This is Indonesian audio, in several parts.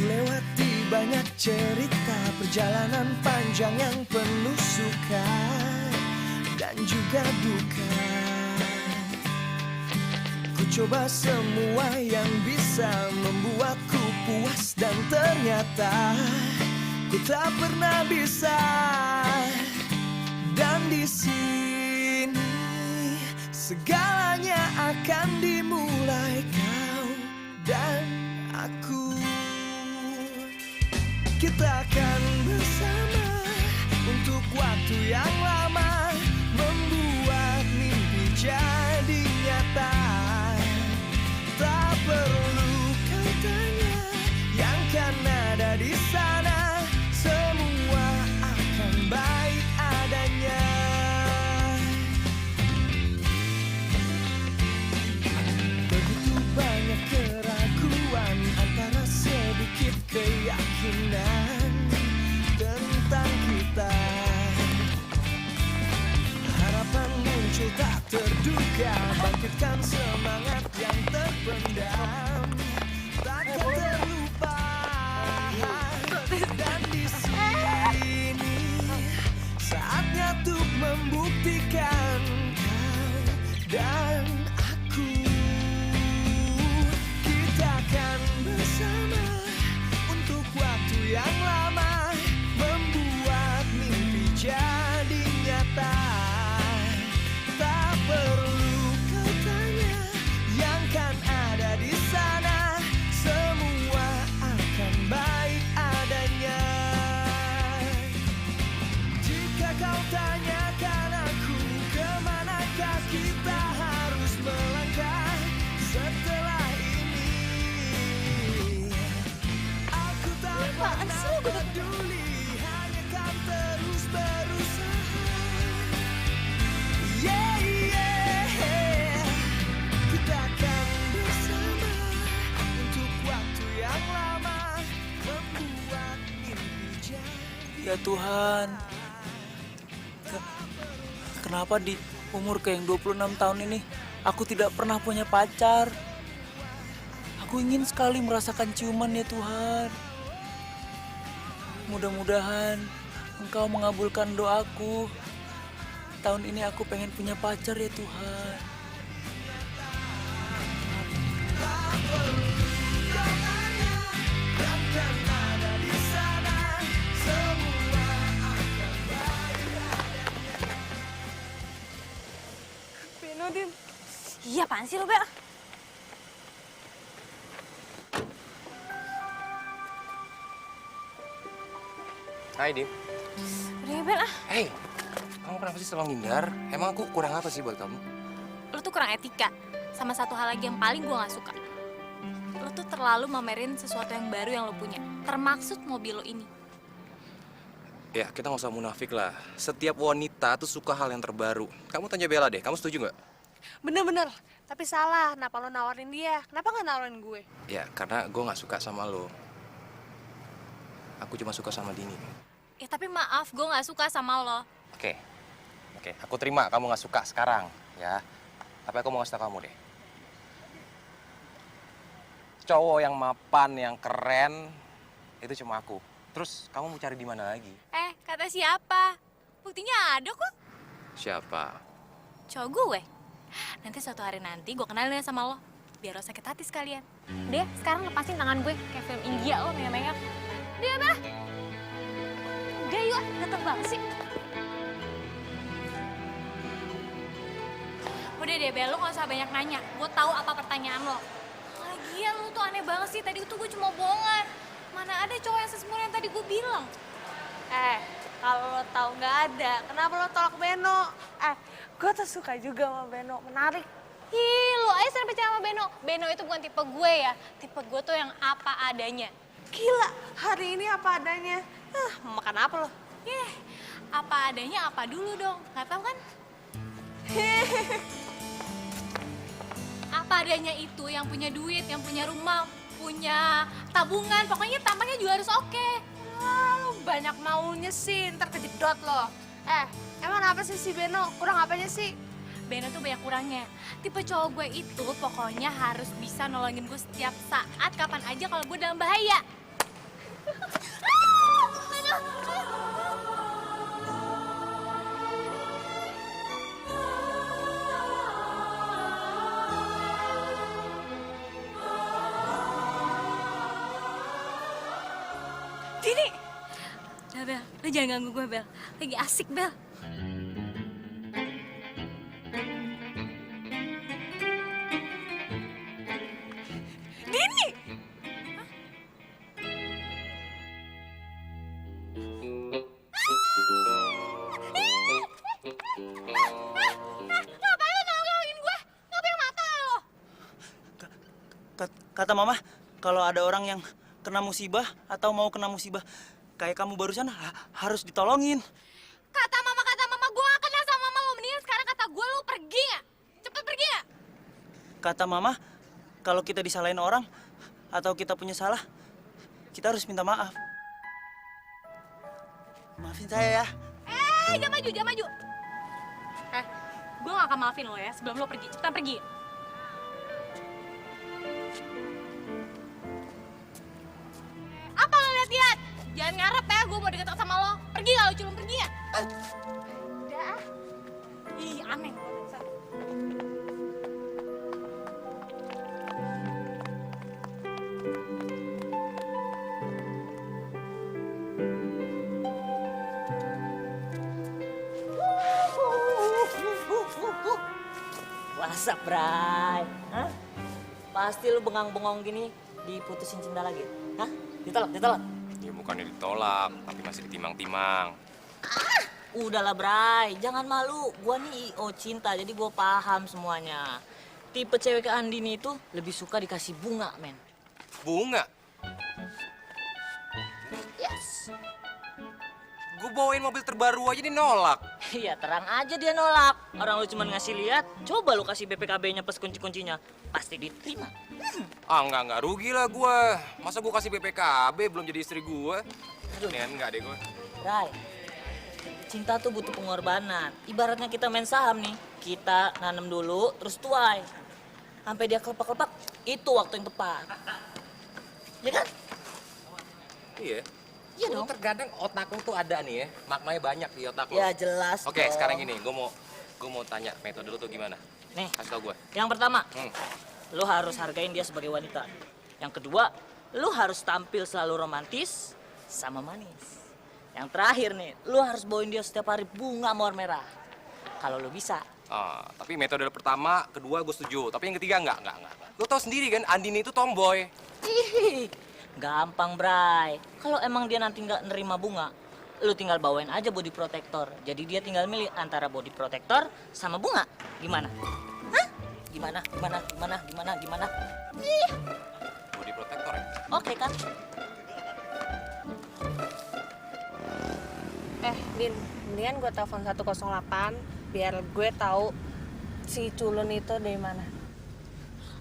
Lewati banyak cerita, perjalanan panjang yang penuh suka dan juga duka. Ku coba semua yang bisa membuatku puas dan ternyata ku tak pernah bisa. Dan di sini segalanya akan dimulai, kau dan aku. Kita akan bersama untuk waktu yang lama, membuat mimpi jadi nyata. Tak perlu kau tanya yang kan ada di sana, semua akan baik adanya. Begitu banyak keraguan antara sedikit keyakinan tentang kita. Harapan muncul tak terduga, bangkitkan semangat yang terpendam, takkan terlupa. Dan di sini saatnya untuk membuktikan kau dan aku. Kita akan bersama untuk waktu yang lama, membuat mimpi jadi nyata. Tak perlu kau tanya yang kan ada di sana, semua akan baik adanya. Jika kau tanyakan aku, kemanakah kita harus melangkah setelah ini, aku tak pernah peduli, hanya kan terus berusaha. Yeah, yeah. Kita akan bersama untuk waktu yang lama, membuat mimpi jadi. Ya Tuhan, kenapa di umur yang 26 tahun ini aku tidak pernah punya pacar? Aku ingin sekali merasakan ciuman ya Tuhan. Mudah-mudahan Engkau mengabulkan doaku. Tahun ini aku pengen punya pacar ya Tuhan. Beno, Dim. Iya, apaan sih lo, Bel? Hai, Dim. Udah ya, Bel, ah. Hei, kamu kenapa sih selalu ngindar? Emang aku kurang apa sih buat kamu? Lo tuh kurang etika. Sama satu hal lagi yang paling gue gak suka. Lo tuh terlalu mamerin sesuatu yang baru yang lo punya. Termaksud mobil lo ini. Ya, kita nggak usah munafik lah. Setiap wanita tuh suka hal yang terbaru. Kamu tanya Bella deh, kamu setuju nggak? Bener-bener, tapi salah. Kenapa lo nawarin dia? Kenapa nggak nawarin gue? Ya, karena gue nggak suka sama lo. Aku cuma suka sama Dini. Ya tapi maaf, gue gak suka sama lo. Oke, aku terima kamu nggak suka sekarang, ya. Tapi aku mau ngasih tau kamu deh. Cowok yang mapan, yang keren, itu cuma aku. Terus kamu mau cari di mana lagi? Kata siapa? Buktinya ada kok. Siapa? Cowok gue. Nanti suatu hari nanti gue kenalin sama lo. Biar lo sakit hati sekalian. Deh, sekarang lepasin tangan gue. Kayak film India lo, megang-megang. Dia apa? Udah yuk, datang banget sih. Udah deh, Bel, lo gak usah banyak nanya. Gue tahu apa pertanyaan lo. Lagian lo tuh aneh banget sih. Tadi tuh gue cuma bohongan. Mana ada cowok yang sesmurni yang tadi gue bilang. Kalau lo tahu nggak ada, kenapa lo tolak Beno? Gue tuh suka juga sama Beno, menarik. Ih, lo aja sering percaya sama Beno. Beno itu bukan tipe gue ya. Tipe gue tuh yang apa adanya. Gila, hari ini apa adanya. Mau makan apa lo? Apa adanya apa dulu dong. Gak tau kan? Apa adanya itu yang punya duit, yang punya rumah, punya tabungan. Pokoknya tampaknya juga harus oke. Lo banyak maunya sih, ntar kejedot lo. Emang apa sih si Beno? Kurang apanya sih? Beno tuh banyak kurangnya. Tipe cowok gue itu pokoknya harus bisa nolongin gue setiap saat, kapan aja kalau gue dalam bahaya. Dini! Udah, Bel. Lu jangan ganggu gue, Bel. Lagi asik, Bel. Dini! Ngapain lu nolongin gue? Ngapain mata lo? Kata mama, kalau ada orang yang kena musibah atau mau kena musibah kayak kamu barusan harus ditolongin. Kata mama, gue gak kenal sama mama lo. Mendingan sekarang kata gue, lo pergi ya? Cepet pergi ya? Kata mama, kalau kita disalahin orang atau kita punya salah, kita harus minta maaf. Maafin saya ya. Jangan maju, jangan maju. Gue gak akan maafin lo ya sebelum lo pergi. Cepetan pergi. Apa lo liat-liat? Jangan ngarep ya, gue mau deket sama lo. Pergi gak lo, culun pergi ya? Udah. Ih, aneh. What's up, Bray? Hah? Pasti lu bengang-bengong gini diputusin cinta lagi? Hah? Ditolak? Ya bukannya ditolak, tapi masih ditimang-timang. Udahlah, Bray. Jangan malu. Gua nih IO cinta, jadi gua paham semuanya. Tipe cewek ke Andini itu lebih suka dikasih bunga, men. Bunga? Yes. Gue bawain mobil terbaru aja dia nolak. Iya, terang aja dia nolak. Orang lu cuma ngasih lihat, coba lu kasih BPKB-nya plus kunci-kuncinya. Pasti diterima. Enggak. Rugi lah gue. Masa gue kasih BPKB belum jadi istri gue? Aduh. Enggak deh gue. Bray, cinta tuh butuh pengorbanan. Ibaratnya kita main saham nih. Kita nanam dulu, terus tuai. Sampai dia kelepak-kelepak, itu waktu yang tepat. Ya kan? Iya. Iya Lu dong. terkadang otak lu tuh ada nih ya. Maknanya banyak di otak lu. Ya jelas Oke, dong. sekarang gini. Gue mau tanya metode lu tuh gimana? Nih, Kasih tau gue. yang pertama, Hmm. lu harus hargain dia sebagai wanita. Yang kedua, lu harus tampil selalu romantis sama manis. Yang terakhir nih, lu harus bawain dia setiap hari bunga mawar merah. Kalau lu bisa. Tapi metode pertama, kedua gue setuju. Tapi yang ketiga enggak. Lu tau sendiri kan, Andini itu tomboy. Ih, gampang, Bray. Kalau emang dia nanti nggak nerima bunga, lu tinggal bawain aja body protector. Jadi dia tinggal milih antara body protector sama bunga. Gimana? Hah? Gimana? Ih, Body protector ya? oke kan? Din, mendingan gue telepon 108 biar gue tahu si culun itu dari mana.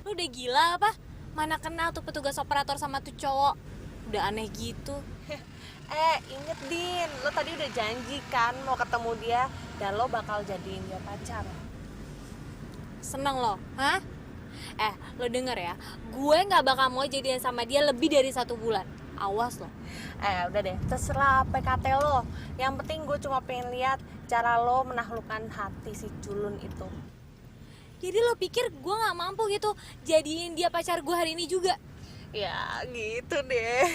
Lu udah gila apa? Mana kenal tuh petugas operator sama tuh cowok. Udah aneh gitu. Inget Din, lo tadi udah janji kan mau ketemu dia dan lo bakal jadiin dia pacar. Seneng lo, hah? Lo denger ya, gue gak bakal mau jadian sama dia lebih dari 1 bulan. Awas lo. Udah deh, terserah PKT lo. Yang penting gue cuma pengen lihat cara lo menaklukkan hati si culun itu. Jadi lo pikir gue gak mampu gitu jadiin dia pacar gue hari ini juga? Ya gitu deh.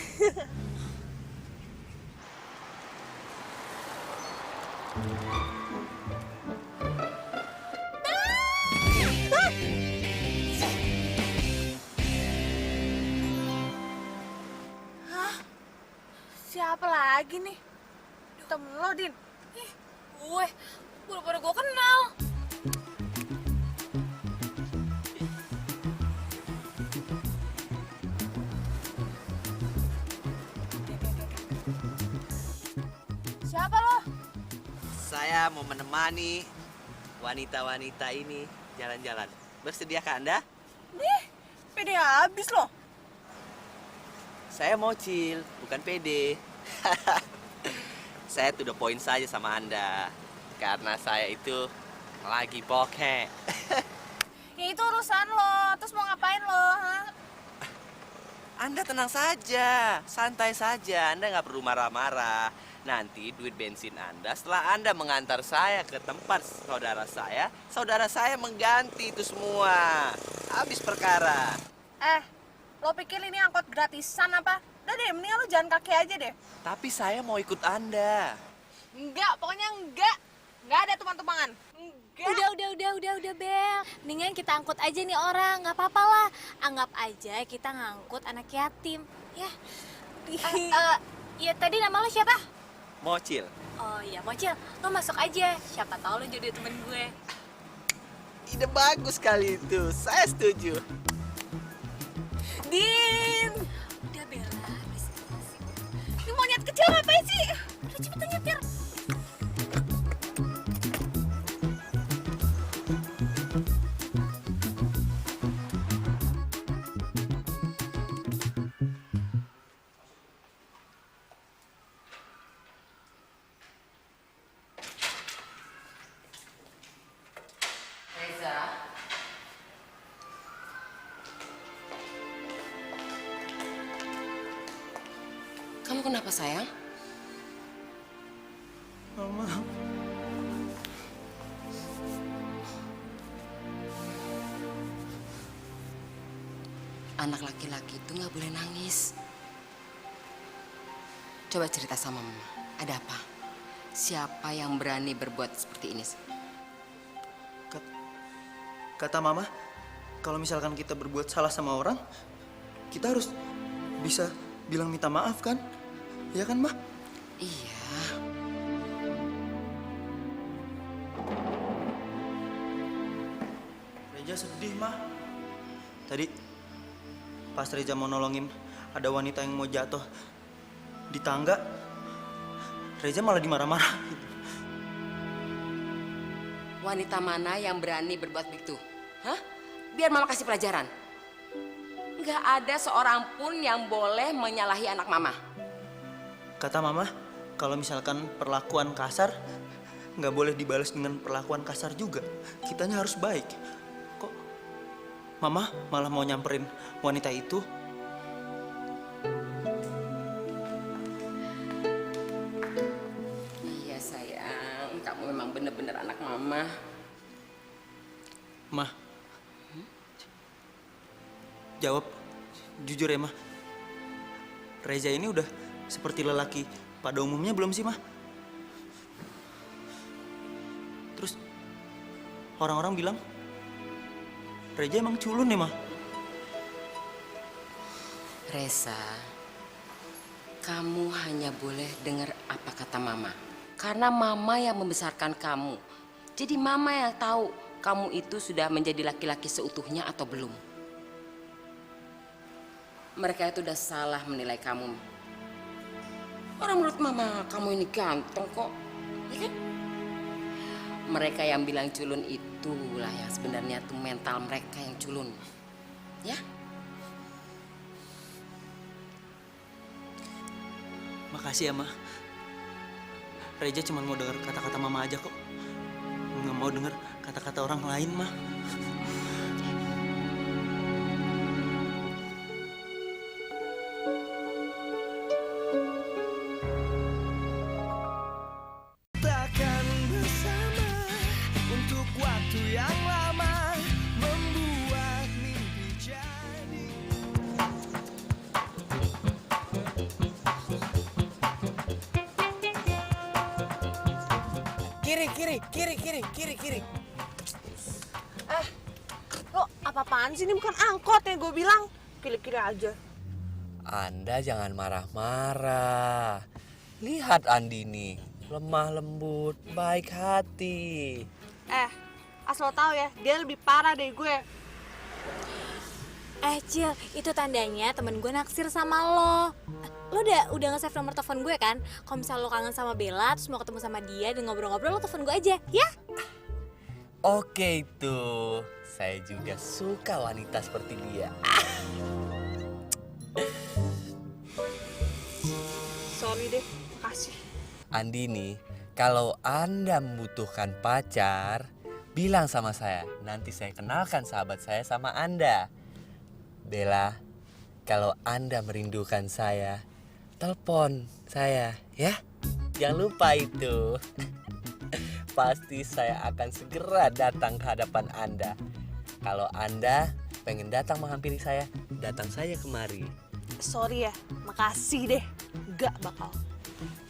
Siapa lagi nih? Temen lo, Din. Gue, pada gue kenal. Siapa lo? Saya mau menemani wanita-wanita ini jalan-jalan. Bersediakah Anda? Pede habis lo. Saya mau chill, bukan pede. Saya to the point saja sama Anda. Karena saya itu lagi bokeh. Ya itu urusan lo. Terus mau ngapain lo? Hah? Anda tenang saja, santai saja. Anda nggak perlu marah-marah. Nanti duit bensin Anda setelah Anda mengantar saya ke tempat saudara saya mengganti itu semua. Habis perkara. Lo pikir ini angkot gratisan apa? Udah deh, mendingan lo jalan kaki aja deh. Tapi saya mau ikut Anda. Enggak, pokoknya enggak. Enggak ada tumpang-tumpangan. Enggak. Udah, Bel. Mendingan kita angkut aja nih orang, nggak apa-apa lah. Anggap aja kita ngangkut anak yatim, ya. Ya tadi nama lo siapa? Mocil. Oh iya, Mocil, lo masuk aja. Siapa tahu lo jadi temen gue. Ide bagus kali itu. Saya setuju. Din. Udah, Bella. Ini monyet kecil ngapain sih? Udah cepetan nyetir. Kamu kenapa sayang? Mama. Anak laki-laki itu nggak boleh nangis. Coba cerita sama mama, ada apa? Siapa yang berani berbuat seperti ini? Kata mama, kalau misalkan kita berbuat salah sama orang, kita harus bisa bilang minta maaf kan? Ya kan, Ma? Iya. Reja sedih, Ma. Tadi pas Reja mau nolongin ada wanita yang mau jatuh di tangga, Reja malah dimarah-marah gitu. Wanita mana yang berani berbuat begitu? Hah? Biar mama kasih pelajaran. Nggak ada seorang pun yang boleh menyalahi anak mama. Kata mama, kalau misalkan perlakuan kasar, nggak boleh dibalas dengan perlakuan kasar juga. Kitanya harus baik. Kok mama malah mau nyamperin wanita itu? Iya sayang, kamu memang bener-bener anak mama. Ma, jawab jujur ya, Ma. Reza ini udah seperti lelaki pada umumnya belum sih, Ma? Terus orang-orang bilang Reza emang culun nih, Ma. Reza, kamu hanya boleh dengar apa kata mama. Karena mama yang membesarkan kamu. Jadi mama yang tahu kamu itu sudah menjadi laki-laki seutuhnya atau belum. Mereka itu udah salah menilai kamu. Orang menurut mama kamu ini ganteng kok, ya kan? Mereka yang bilang culun itulah yang sebenarnya tuh mental mereka yang culun, ya? Makasih ya, Ma. Reza cuma mau dengar kata-kata mama aja kok. Nggak mau dengar kata-kata orang lain, Ma. Takkan bersama untuk waktu yang lama, membuat mimpi jadi. Kiri. Lo apa-apaan sih? Ini bukan angkot ya gue bilang. Kiri-kiri aja. Anda jangan marah-marah. Lihat Andini, lemah lembut, baik hati. Asal lo tahu ya, dia lebih parah dari gue. Cil, itu tandanya temen gue naksir sama lo. Lo udah nge-save nomor telepon gue kan? Kalau misalnya lo kangen sama Bella, terus mau ketemu sama dia dan ngobrol-ngobrol, lo telepon gue aja, ya? Oke itu, saya juga suka wanita seperti dia. Sorry deh, makasih. Andini, kalau Anda membutuhkan pacar, bilang sama saya. Nanti saya kenalkan sahabat saya sama Anda. Bella, kalau Anda merindukan saya, telepon saya ya. Jangan lupa itu. Pasti saya akan segera datang ke hadapan Anda. Kalau Anda pengen datang menghampiri saya, datang saja kemari. Sorry ya, makasih deh. Gak bakal.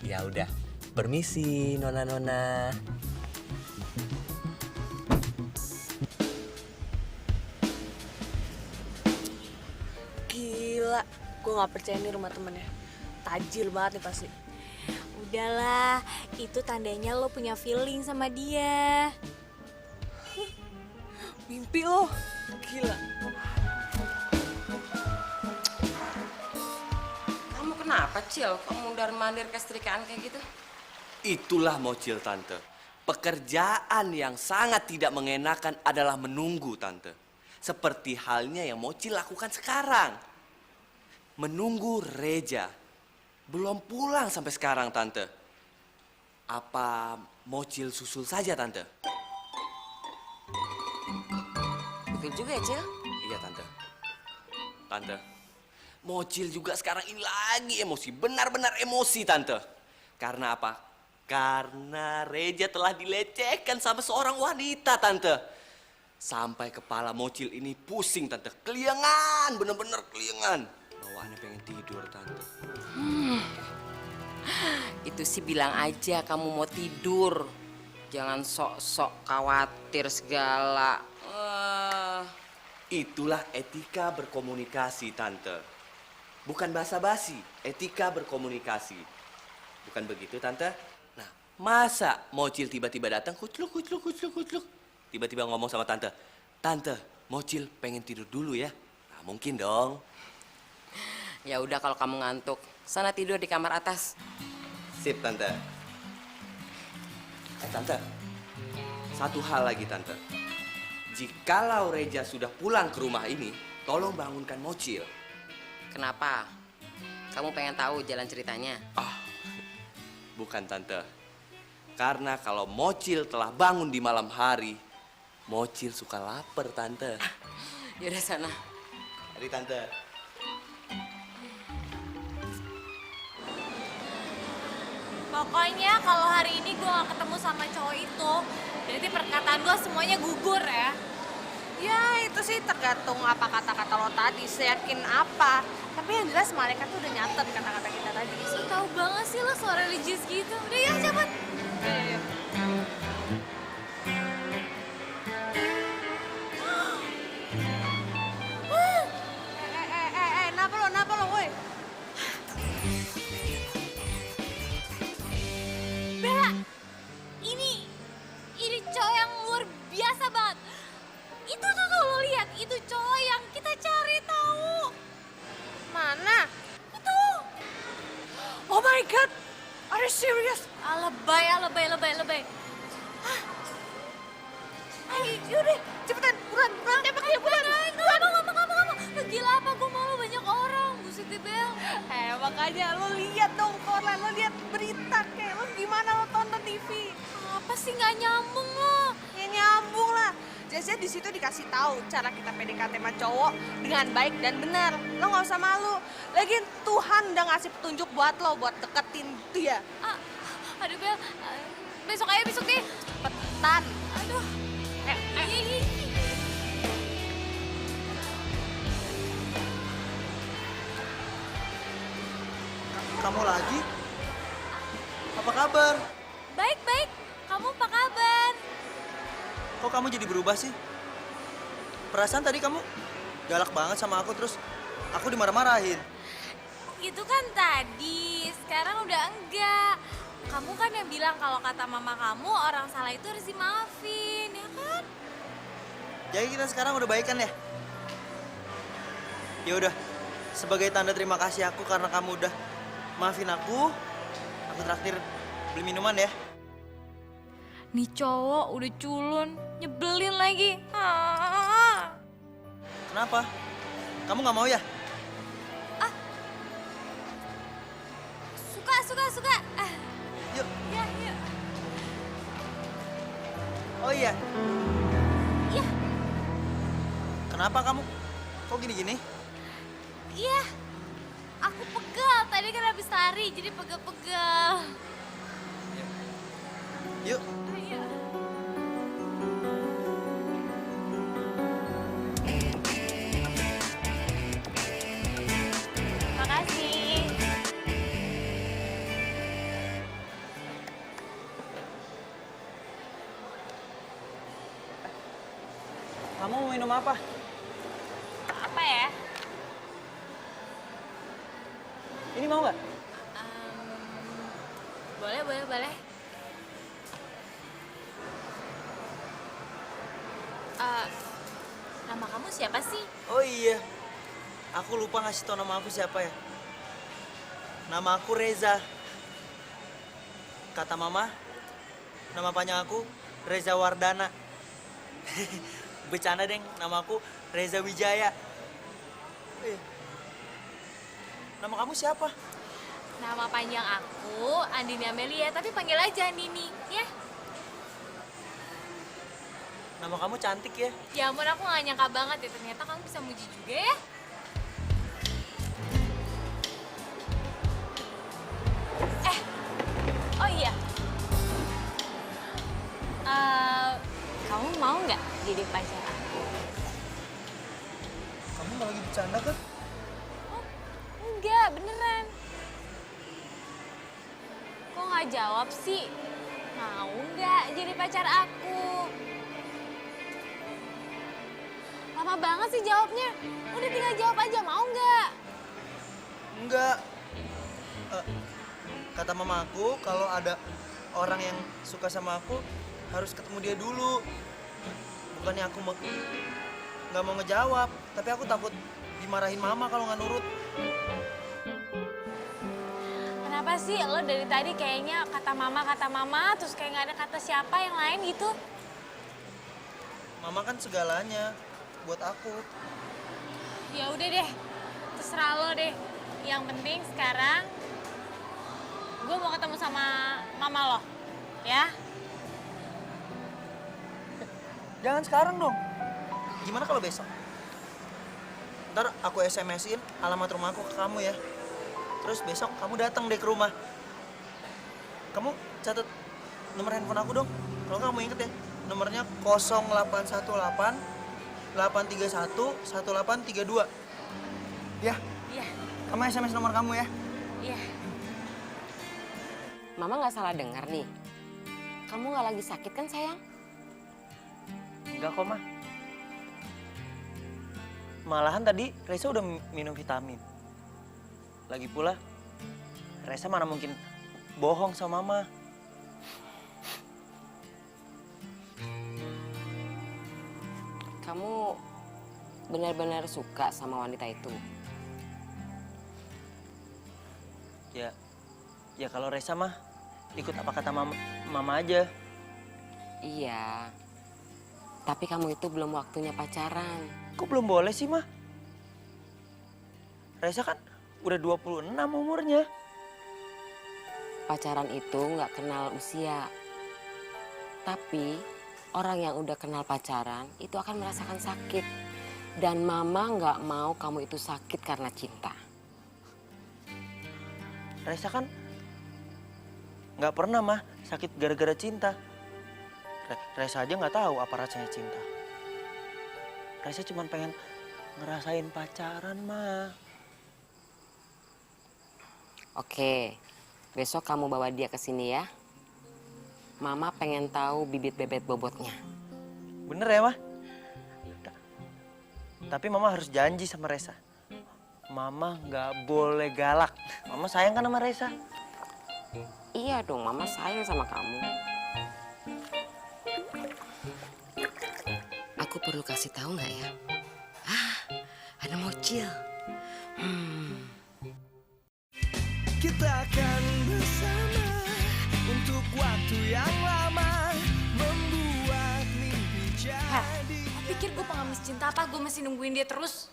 Ya udah, permisi nona-nona. Gila, gue gak percaya nih rumah temennya. Tajir banget nih pasti. Udahlah, itu tandanya lo punya feeling sama dia. Mimpi lo, gila. Kamu kenapa, Cil? Kamu mondar-mandir kesetrikaan kayak gitu? Itulah Mocil, Tante. Pekerjaan yang sangat tidak mengenakan adalah menunggu, Tante. Seperti halnya yang Mocil lakukan sekarang. Menunggu Reja. Belum pulang sampai sekarang, Tante. Apa Mocil susul saja, Tante? Betul juga ya, Cil? Iya, Tante. Tante, Mocil juga sekarang ini lagi emosi. Benar-benar emosi, Tante. Karena apa? Karena Reja telah dilecehkan sama seorang wanita, Tante. Sampai kepala Mocil ini pusing, Tante. Keliengan, bener-bener keliengan. Bawaannya pengen tidur, Tante. Itu sih bilang aja kamu mau tidur. Jangan sok-sok khawatir segala. Itulah etika berkomunikasi, Tante. Bukan basa-basi, etika berkomunikasi. Bukan begitu, Tante? Nah, masa Mocil tiba-tiba datang, kucluk. Tiba-tiba ngomong sama Tante, Tante, Mocil pengen tidur dulu ya. Nah, mungkin dong. Ya udah kalau kamu ngantuk, sana tidur di kamar atas. Sip, Tante. Tante, satu hal lagi, Tante. Jikalau Reja sudah pulang ke rumah ini, tolong bangunkan Mocil. Kenapa? Kamu pengen tahu jalan ceritanya? Bukan, Tante. Karena kalau Mocil telah bangun di malam hari, Mocil suka lapar, Tante. Yaudah sana. Mari, Tante. Pokoknya kalau hari ini gue gak ketemu sama cowok itu, berarti perkataan gue semuanya gugur ya. Ya itu sih tergantung apa kata-kata lo tadi, seyakin apa. Tapi yang jelas malaikat tuh udah nyatet kata-kata kita tadi. So tau banget sih lo soal religius gitu. Udah ya cepet. Ayo. Napa lo, woi? Bella, ini cowok yang luar biasa banget. Itu tuh lo lihat, itu cowok yang kita cari tahu. Mana? Itu. Oh my god, are you serious? Lebay. Ayo, yaudah, cepetan, buruan, tembak dia, buruan. Ngomong. Gila apa, gue malu banyak orang. Buset deh, Bel. Makanya lo lihat dong koran, lo lihat berita kayak lo gimana lo tonton TV. Apa sih nggak nyambung lo? Ya nyambung lah. Jadi di situ dikasih tahu cara kita PDKT sama cowok dengan baik dan benar. Lo nggak usah malu. Lagian Tuhan udah ngasih petunjuk buat lo buat deketin dia. Aduh, Bel. Besok deh. Cepetan. Aduh. Iya. Kamu lagi? Apa kabar? Baik. Kamu apa kabar? Kok kamu jadi berubah sih? Perasaan tadi kamu galak banget sama aku, terus aku dimarah-marahin. Itu kan tadi, sekarang udah enggak. Kamu kan yang bilang kalau kata mama kamu orang salah itu harus dimaafin, ya kan? Jadi kita sekarang udah baikan ya? Ya udah, sebagai tanda terima kasih aku karena kamu udah maafin aku traktir beli minuman ya. Nih cowok udah culun, nyebelin lagi. Kenapa? Kamu nggak mau ya? Suka. Yuk. Ya, yuk. Oh iya, Iya, kenapa kamu? Kok gini-gini? iya. Aku pegel, tadi kan habis lari jadi pegel-pegel. Yuk. Iya. minum apa? Apa ya? Ini mau nggak? Boleh, boleh, boleh. Nama kamu siapa sih? Oh iya, aku lupa ngasih tau nama aku siapa ya. Nama aku Reza. Kata mama, nama panjang aku Reza Wardana. Bercanda deng, nama aku Reza Wijaya. Nama kamu siapa? Nama panjang aku Andini Amelia, tapi panggil aja Nini, ya? Nama kamu cantik ya. Ya ampun, aku gak nyangka banget ya, ternyata kamu bisa muji juga ya. Oh iya. Kamu mau nggak jadi pacar aku? Kamu nggak lagi bercanda kan? Enggak, beneran. Kok nggak jawab sih? Mau nggak jadi pacar aku? Lama banget sih jawabnya. Udah tinggal jawab aja, mau nggak? Enggak. Kata mama aku kalau ada orang yang suka sama aku harus ketemu dia dulu. Bukannya aku nggak mau ngejawab, tapi aku takut dimarahin mama kalau nggak nurut. Kenapa sih lo dari tadi kayaknya kata mama, terus kayak nggak ada kata siapa yang lain gitu? Mama kan segalanya buat aku. Ya udah deh, terserah lo deh. Yang penting sekarang gue mau ketemu sama mama lo, ya? Jangan sekarang dong. Gimana kalau besok? Ntar aku SMS-in alamat rumahku ke kamu ya. Terus besok kamu datang deh ke rumah. Kamu catat nomor handphone aku dong. Kalau kamu inget ya, nomornya 0818 831 1832. Ya, Iya, kamu SMS nomor kamu ya. iya. Mama nggak salah dengar nih. Kamu nggak lagi sakit kan sayang? Enggak kok, Ma. Malahan tadi Reza udah minum vitamin. Lagi pula, Reza mana mungkin bohong sama Mama. Kamu benar-benar suka sama wanita itu? Ya kalau Reza mah ikut apa kata Mama aja. Iya. Tapi kamu itu belum waktunya pacaran. Kok belum boleh sih, Ma? Reza kan udah 26 umurnya. Pacaran itu nggak kenal usia. Tapi orang yang udah kenal pacaran itu akan merasakan sakit. Dan mama nggak mau kamu itu sakit karena cinta. Reza kan nggak pernah, Mah, sakit gara-gara cinta. Reza aja nggak tahu apa rasanya cinta. Reza cuma pengen ngerasain pacaran, Mah. Oke, besok kamu bawa dia ke sini ya. Mama pengen tahu bibit bebet bobotnya. Bener ya, Mah? Tapi Mama harus janji sama Reza. Mama nggak boleh galak. Mama sayang kan sama Reza? Iya dong, Mama sayang sama kamu. Aku perlu kasih tahu nggak ya? Ada mocil. Kita akan bersama untuk waktu yang lama, membuat mimpi jadi. Pikir gue pengemis cinta apa? Gue masih nungguin dia terus.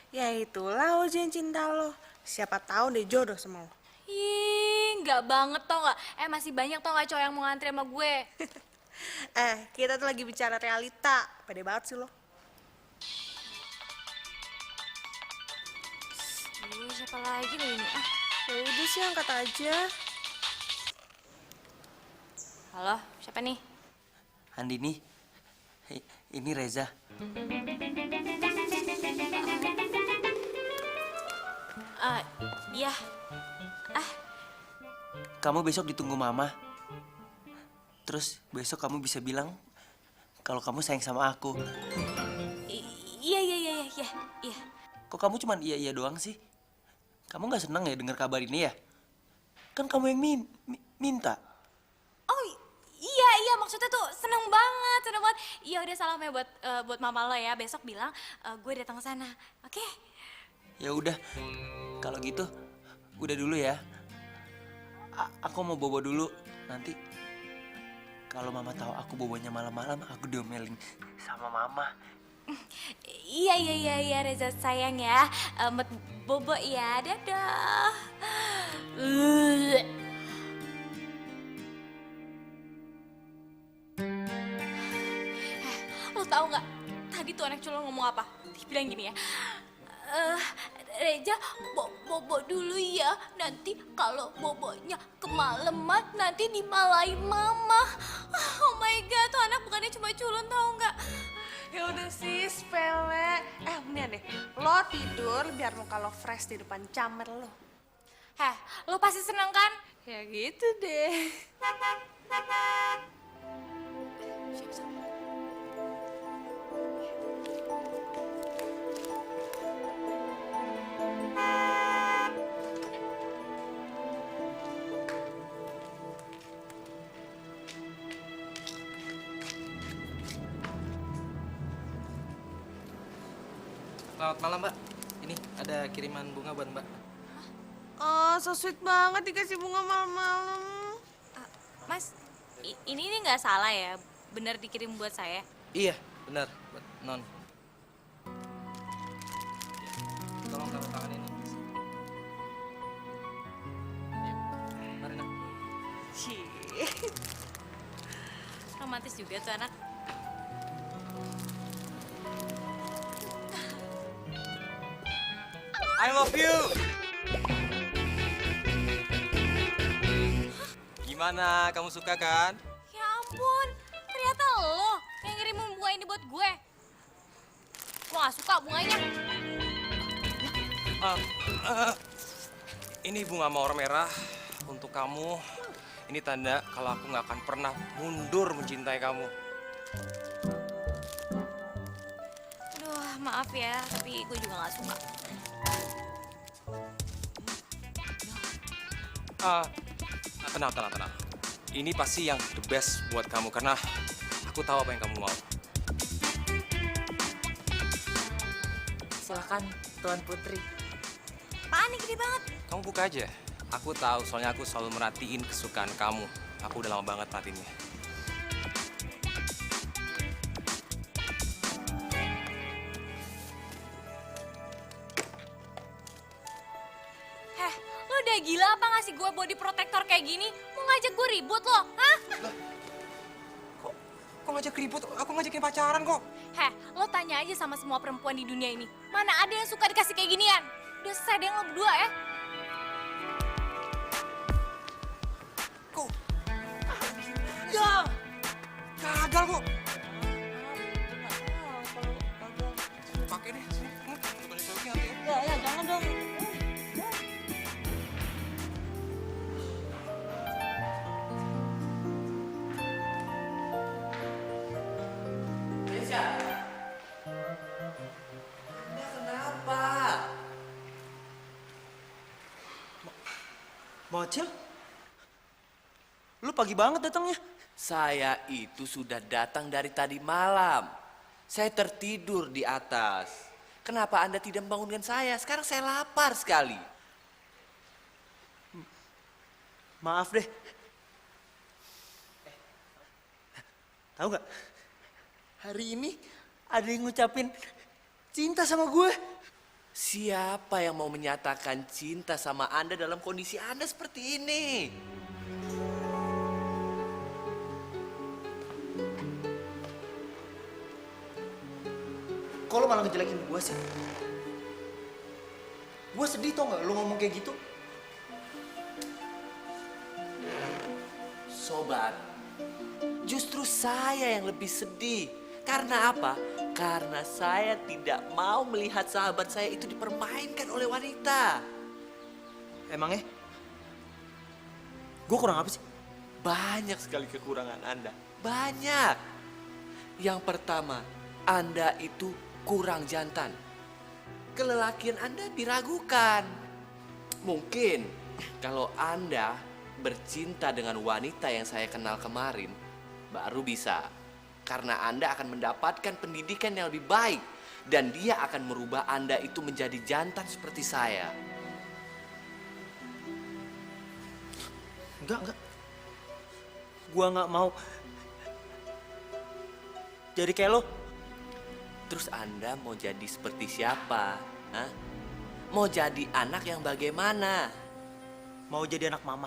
Ya itulah ujian cinta lo. Siapa tahu deh jodoh sama lo. Ih, nggak banget tau nggak? Masih banyak tau nggak cowok yang mau ngantri sama gue? Kita tuh lagi bicara realita. Pede banget sih lo. Siapa lagi nih ini? Ya udah sih angkat aja. Halo, siapa nih? Andini, ini Reza. Iya. Kamu besok ditunggu Mama. Terus besok kamu bisa bilang kalau kamu sayang sama aku. kamu cuman iya-iya doang sih? Kamu nggak seneng ya dengar kabar ini ya? Kan kamu yang minta. Oh iya maksudnya tuh seneng banget. Iya udah salamnya buat mama lo ya. Besok bilang gue datang ke sana. Oke? Ya udah, kalau gitu udah dulu ya. Aku mau bobo dulu. Nanti kalau mama tahu aku bobonya malam-malam, aku diomelin sama mama. Iya Reza sayang ya. Met bobo ya. Dadah. Lo tau nggak? Tadi tuh anak culun ngomong apa? Dia bilang gini ya. Reja, bobo dulu ya. Nanti kalau bobonya kemalaman, nanti dimalain mama. Oh my god, tuh anak bukannya cuma culun tau nggak? Ya udah sih, sepele. Mendingan deh, lo tidur biar muka lo fresh di depan camer lo. Heh, lo pasti seneng kan? Ya gitu deh. Selamat malam, Mbak. Ini ada kiriman bunga buat Mbak. Oh, so sweet banget dikasih bunga malam-malam. Mas, ini nggak salah ya? Bener dikirim buat saya? Iya, benar, buat Non. Tolong taruh tangan ini. Iya, mari Non. Romantis juga tuh anak. I love you. Gimana, kamu suka kan? Ya ampun, ternyata lo yang ngirimin bunga ini buat gue. Gue gak suka bunganya. Ini bunga mawar merah untuk kamu. Ini tanda kalau aku nggak akan pernah mundur mencintai kamu. Aduh, maaf ya, tapi gue juga gak suka. Tenang. Ini pasti yang the best buat kamu karena aku tahu apa yang kamu mau. Silakan, Tuan Putri. Apaan nih gede banget? Kamu buka aja. Aku tahu, soalnya aku selalu merhatiin kesukaan kamu. Aku udah lama banget perhatiinnya. Heh, lo udah gila apa ngasih gue body protector kayak gini? Mau ngajak gue ribut lo, hah? Kok ngajak ribut? Aku ngajakin pacaran kok. Heh, lo tanya aja sama semua perempuan di dunia ini. Mana ada yang suka dikasih kayak ginian? Udah selesai deh lo berdua ya. Kok? Ya! Gagal kok. Pakai deh. Bukan disokin nanti ya. Ya, jangan dong. Bocil? Lu pagi banget datangnya. Saya itu sudah datang dari tadi malam. Saya tertidur di atas. Kenapa Anda tidak membangunkan saya? Sekarang saya lapar sekali. Maaf deh. Tahu nggak? Hari ini ada yang ngucapin cinta sama gue. Siapa yang mau menyatakan cinta sama Anda dalam kondisi Anda seperti ini? Kok lo malah ngejelekin gue sih? Gue sedih tau nggak lo ngomong kayak gitu? Sobat, justru saya yang lebih sedih. Karena apa? Karena saya tidak mau melihat sahabat saya itu dipermainkan oleh wanita. Emangnya? Gue kurang apa sih? Banyak sekali kekurangan Anda. Banyak. Yang pertama, Anda itu kurang jantan. kelelakian Anda diragukan. Mungkin kalau Anda bercinta dengan wanita yang saya kenal kemarin, baru bisa. Karena Anda akan mendapatkan pendidikan yang lebih baik. Dan dia akan merubah Anda itu menjadi jantan seperti saya. Enggak. Gua nggak mau jadi kayak lo. Terus Anda mau jadi seperti siapa? Hah? Mau jadi anak yang bagaimana? Mau jadi anak mama.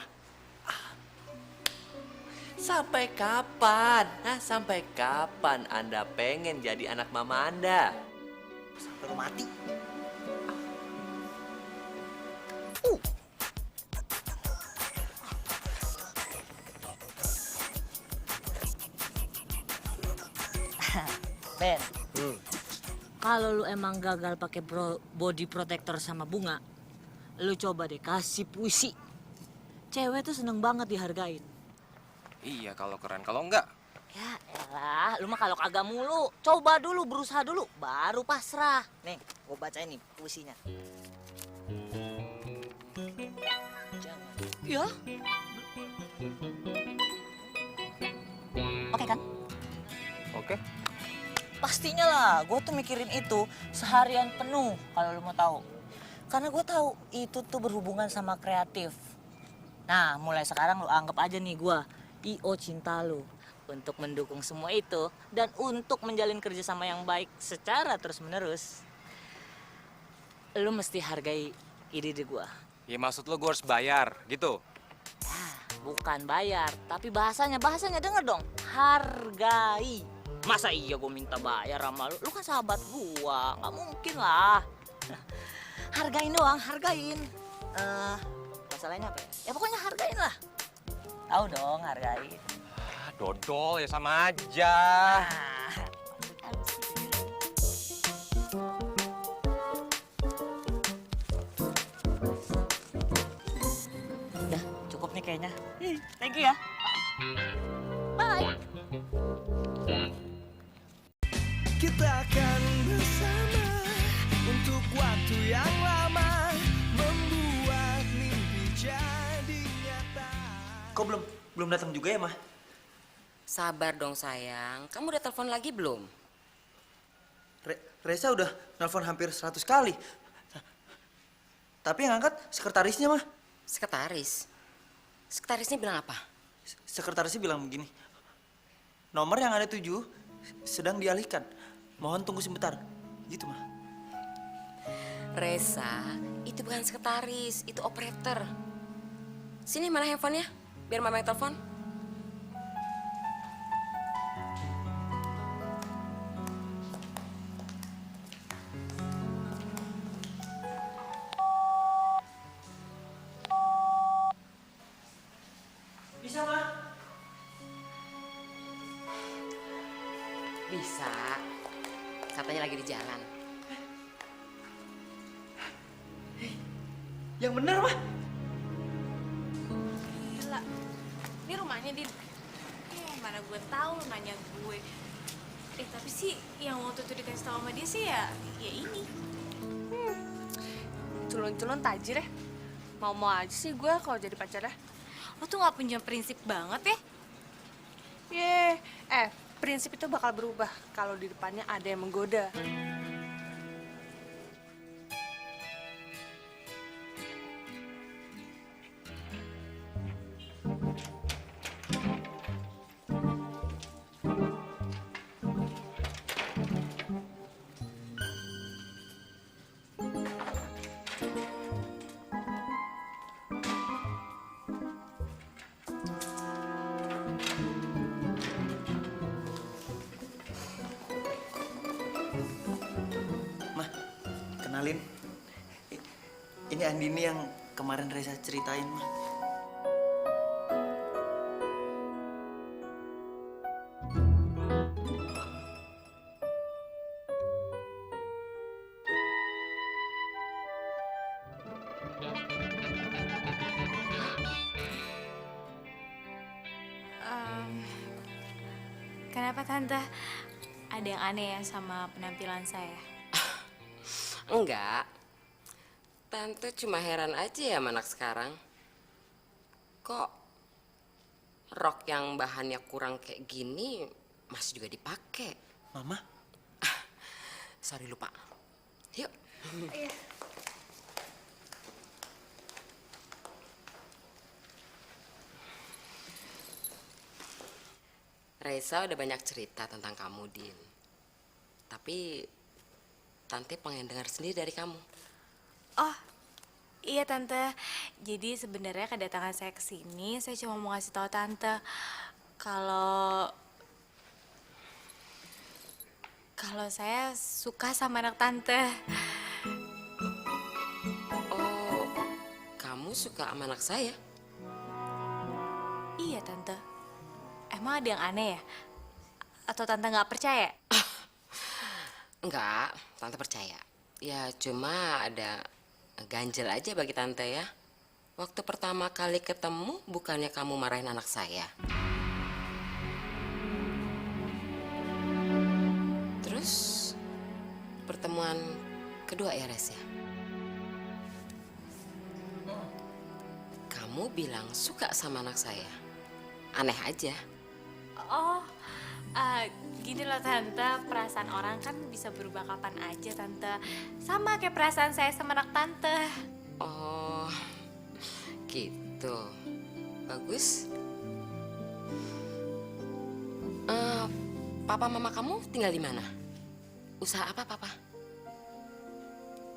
Sampai kapan? Sampai kapan Anda pengen jadi anak mama Anda? Sampai lo mati. Ben, kalau lu emang gagal pakai body protector sama bunga, lu coba deh kasih puisi. Cewek tuh seneng banget dihargain. Iya kalau keren, kalau enggak. Ya elah, lu mah kalau kagak mulu, coba dulu, berusaha dulu, baru pasrah. Nih, gua bacain nih puisinya. Ya. Oke kan? Oke. Pastinya lah, gue tuh mikirin itu seharian penuh kalau lu mau tahu. Karena gue tahu itu tuh berhubungan sama kreatif. Nah, mulai sekarang lu anggap aja nih gue I.O. cinta lu untuk mendukung semua itu dan untuk menjalin kerjasama yang baik secara terus-menerus. Lu mesti hargai ide-ide gue. Ya maksud lo gue harus bayar gitu? Bukan bayar, tapi bahasanya denger dong. Hargai. Masa iya gue minta bayar sama lu? Lu kan sahabat gua, nggak mungkin lah. Hargain doang, hargain. Masalahnya apa ya? Ya pokoknya hargain lah. Tahu dong, hargain. Dodol ya sama aja. Udah, cukup nih kayaknya. Thank you ya. Bye. Kita akan bersama untuk waktu yang lama, membuat mimpi jadi nyata. Kok belum datang juga ya, Mah? Sabar dong sayang, kamu udah telepon lagi belum? Reza udah nelpon hampir 100 kali. Tapi yang angkat sekretarisnya, Mah. Sekretaris? Sekretarisnya bilang apa? Sekretarisnya bilang begini. Nomor yang ada 7 sedang dialihkan. Mohon tunggu sebentar. Gitu, Mah. Reza, itu bukan sekretaris, itu operator. Sini mana handphonenya, biar mama yang telepon. Bisa, Mah? Bisa. Katanya lagi di jalan. Yang bener, Mah. Gila. Ini rumahnya, Din. Mana gue tahu lu nanya gue. Tapi sih yang waktu itu dikasih tau sama dia sih ya ini. Culun-culun tajir ya. Mau-mau aja sih gue kalau jadi pacarnya. Lo tuh gak punya prinsip banget ya. Prinsip itu bakal berubah kalau di depannya ada yang menggoda. Mah, kenalin. Ini Andini yang kemarin Reza ceritain, Mah. Kenapa Tante? Ada yang aneh ya sama penampilan saya? Enggak. Tante cuma heran aja ya sama anak sekarang. Kok rok yang bahannya kurang kayak gini masih juga dipakai? Mama, Sorry lupa. Yuk. Raisa udah banyak cerita tentang kamu, Din. Tapi Tante pengen dengar sendiri dari kamu. Oh, iya Tante. Jadi sebenarnya kedatangan saya ke sini, saya cuma mau ngasih tahu Tante kalau saya suka sama anak Tante. Oh, kamu suka sama anak saya? Iya Tante. Emang ada yang aneh ya? Atau Tante nggak percaya? Enggak, Tante percaya. Ya cuma ada ganjel aja bagi Tante ya. Waktu pertama kali ketemu, bukannya kamu marahin anak saya. Terus pertemuan kedua ya, Res ya? Kamu bilang suka sama anak saya. Aneh aja. Oh, gini loh Tante, perasaan orang kan bisa berubah kapan aja Tante. Sama kayak perasaan saya sama anak Tante. Oh, gitu. Bagus. Papa mama kamu tinggal di mana? Usaha apa papa?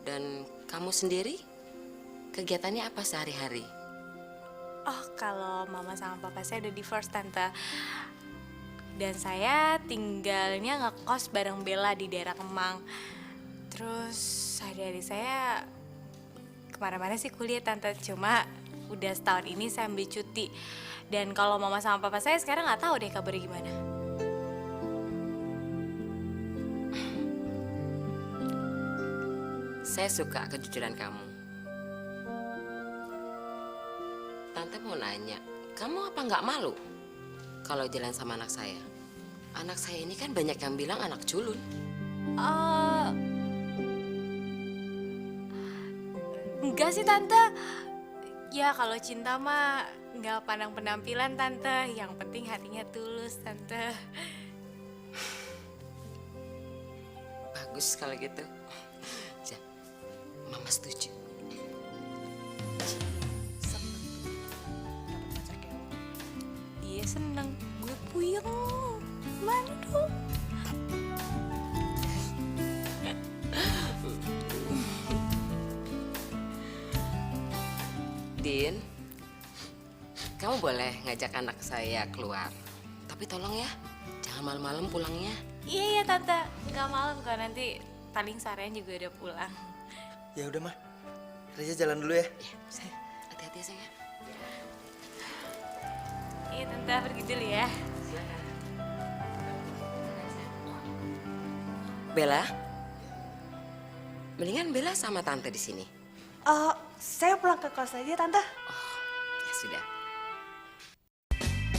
Dan kamu sendiri kegiatannya apa sehari-hari? Oh, kalau mama sama papa saya udah divorce Tante. Dan saya tinggalnya ngekos bareng Bella di daerah Kemang. Terus adik-adik saya kemana-mana sih kuliah Tante. Cuma udah setahun ini saya ambil cuti. Dan kalau mama sama papa saya sekarang nggak tahu deh kabarnya gimana. Saya suka kejujuran kamu. Tante mau nanya, kamu apa nggak malu kalau jalan sama anak saya? Anak saya ini kan banyak yang bilang anak culun. Enggak sih Tante. Ya kalau cinta mah nggak pandang penampilan Tante. Yang penting hatinya tulus Tante. Bagus kalau gitu. Ya, Mama setuju. Dia seneng, gue puyeng. Mana dong? Din, kamu boleh ngajak anak saya keluar. Tapi tolong ya, jangan malam-malam pulangnya. Iya Tante, nggak malam kok, nanti paling seharian juga udah pulang. ya udah mah. Reza jalan dulu ya. Ya, saya hati-hati ya sayang. Iya Tante, pergi dulu ya. Bella, mendingan Bella sama Tante di sini. Saya pulang ke kos aja, Tante. Ya sudah.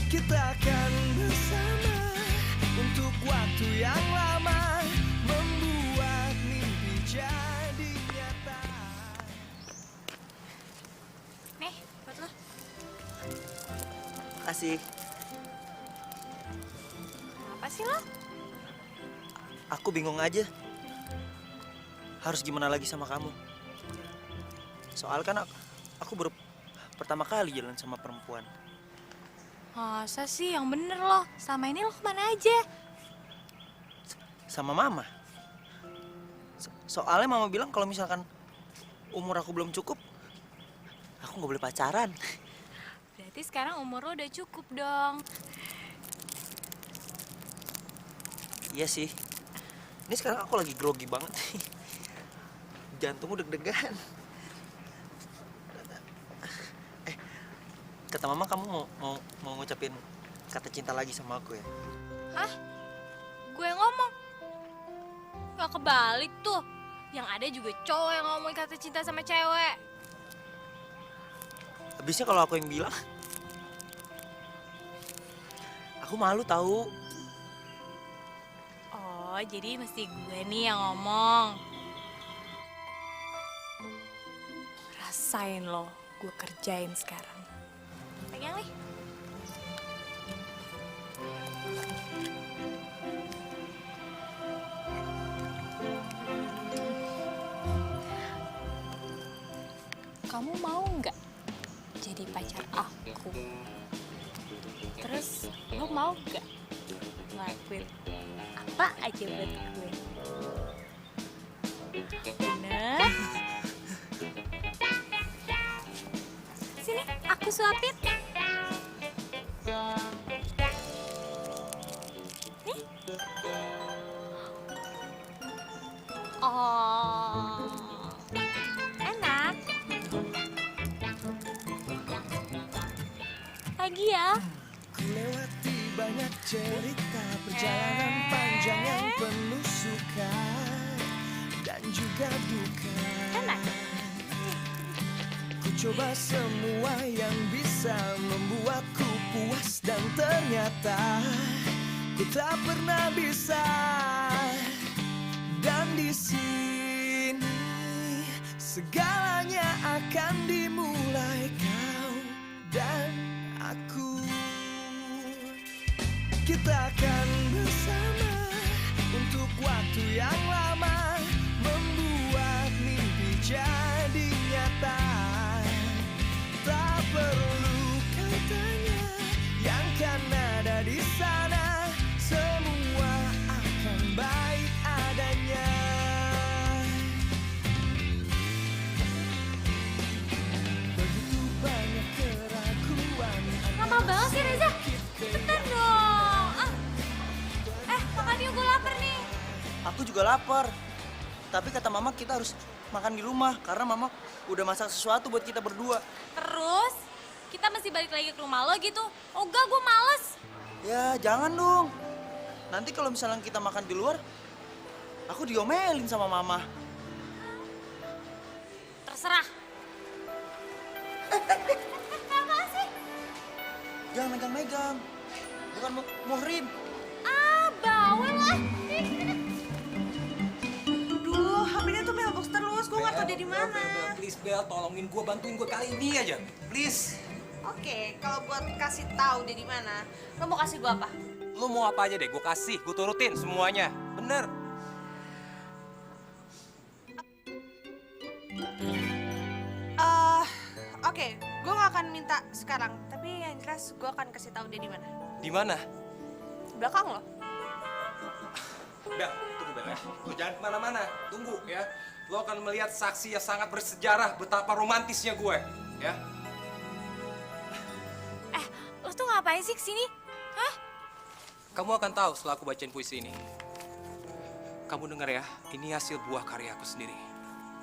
Kita akan bersama untuk waktu yang lama, membuat mimpi jadi nyata. Nih, buat lo. Kasih. Apa sih lo? Aku bingung aja. Harus gimana lagi sama kamu? Soal kan aku baru pertama kali jalan sama perempuan. Masa sih yang bener lo? Selama ini lo kemana aja? Sama mama. Soalnya mama bilang kalau misalkan umur aku belum cukup, aku nggak boleh pacaran. Berarti sekarang umur lo udah cukup dong. Iya sih. Ini sekarang aku lagi grogi banget. Jantungku deg-degan. Kata mama kamu mau ngucapin kata cinta lagi sama aku ya? Hah? Gue yang ngomong? Gak kebalik tuh. Yang ada juga cowok yang ngomongin kata cinta sama cewek. Habisnya kalau aku yang bilang, aku malu tahu. Oh, jadi mesti gue nih yang ngomong. rasain lo, gue kerjain sekarang. Pegang nih. Kamu mau nggak jadi pacar aku? Terus lo mau nggak ngelakuin apa aja buat gue? Bener? Sini, aku suapin. Nih. Oh, enak. Lagi ya. Lewati banyak cerita perjalanan panjang yang penuh suka dan juga duka. Enak. Ku coba semua yang bisa membuatku puas dan ternyata ku tak pernah bisa. Dan di sini segalanya akan dimulai kau dan aku. Kita akan bersama untuk waktu yang lama, membuat mimpi jadi nyata. Tak perlu kau tanya yang kan ada di sana, semua akan baik adanya. Begitu banyak keraguan. Lama banget sih Reza. Cepetan dong. Makan yuk, gue lapar nih. Aku juga lapar. Tapi kata mama kita harus makan di rumah karena mama udah masak sesuatu buat kita berdua. Terus kita mesti balik lagi ke rumah lo gitu? Oh enggak, gue males. Ya jangan dong. Nanti kalau misalnya kita makan di luar, aku diomelin sama mama. Terserah. Apa sih? Jangan megang-megang. Bukan muhrim. Bawel lah. Aduh, HP-nya tuh mailbox terus. Gue nggak tahu dia di mana. Please Bel, tolongin gue, bantuin gue kali ini aja. Please. Oke, kalau buat kasih tahu dia di mana, lo mau kasih gue apa? Lu mau apa aja deh, gue kasih, gue turutin semuanya. Bener. Oke, gue nggak akan minta sekarang, tapi yang jelas gue akan kasih tahu dia di mana. Di mana? Belakang lo. Bel, tunggu Bel ya. Lu jangan kemana-mana, tunggu ya. Lu akan melihat saksi yang sangat bersejarah betapa romantisnya gue, ya. Lo tuh ngapain sih kesini? Hah? Kamu akan tahu setelah aku bacain puisi ini. Kamu dengar ya, ini hasil buah karya aku sendiri.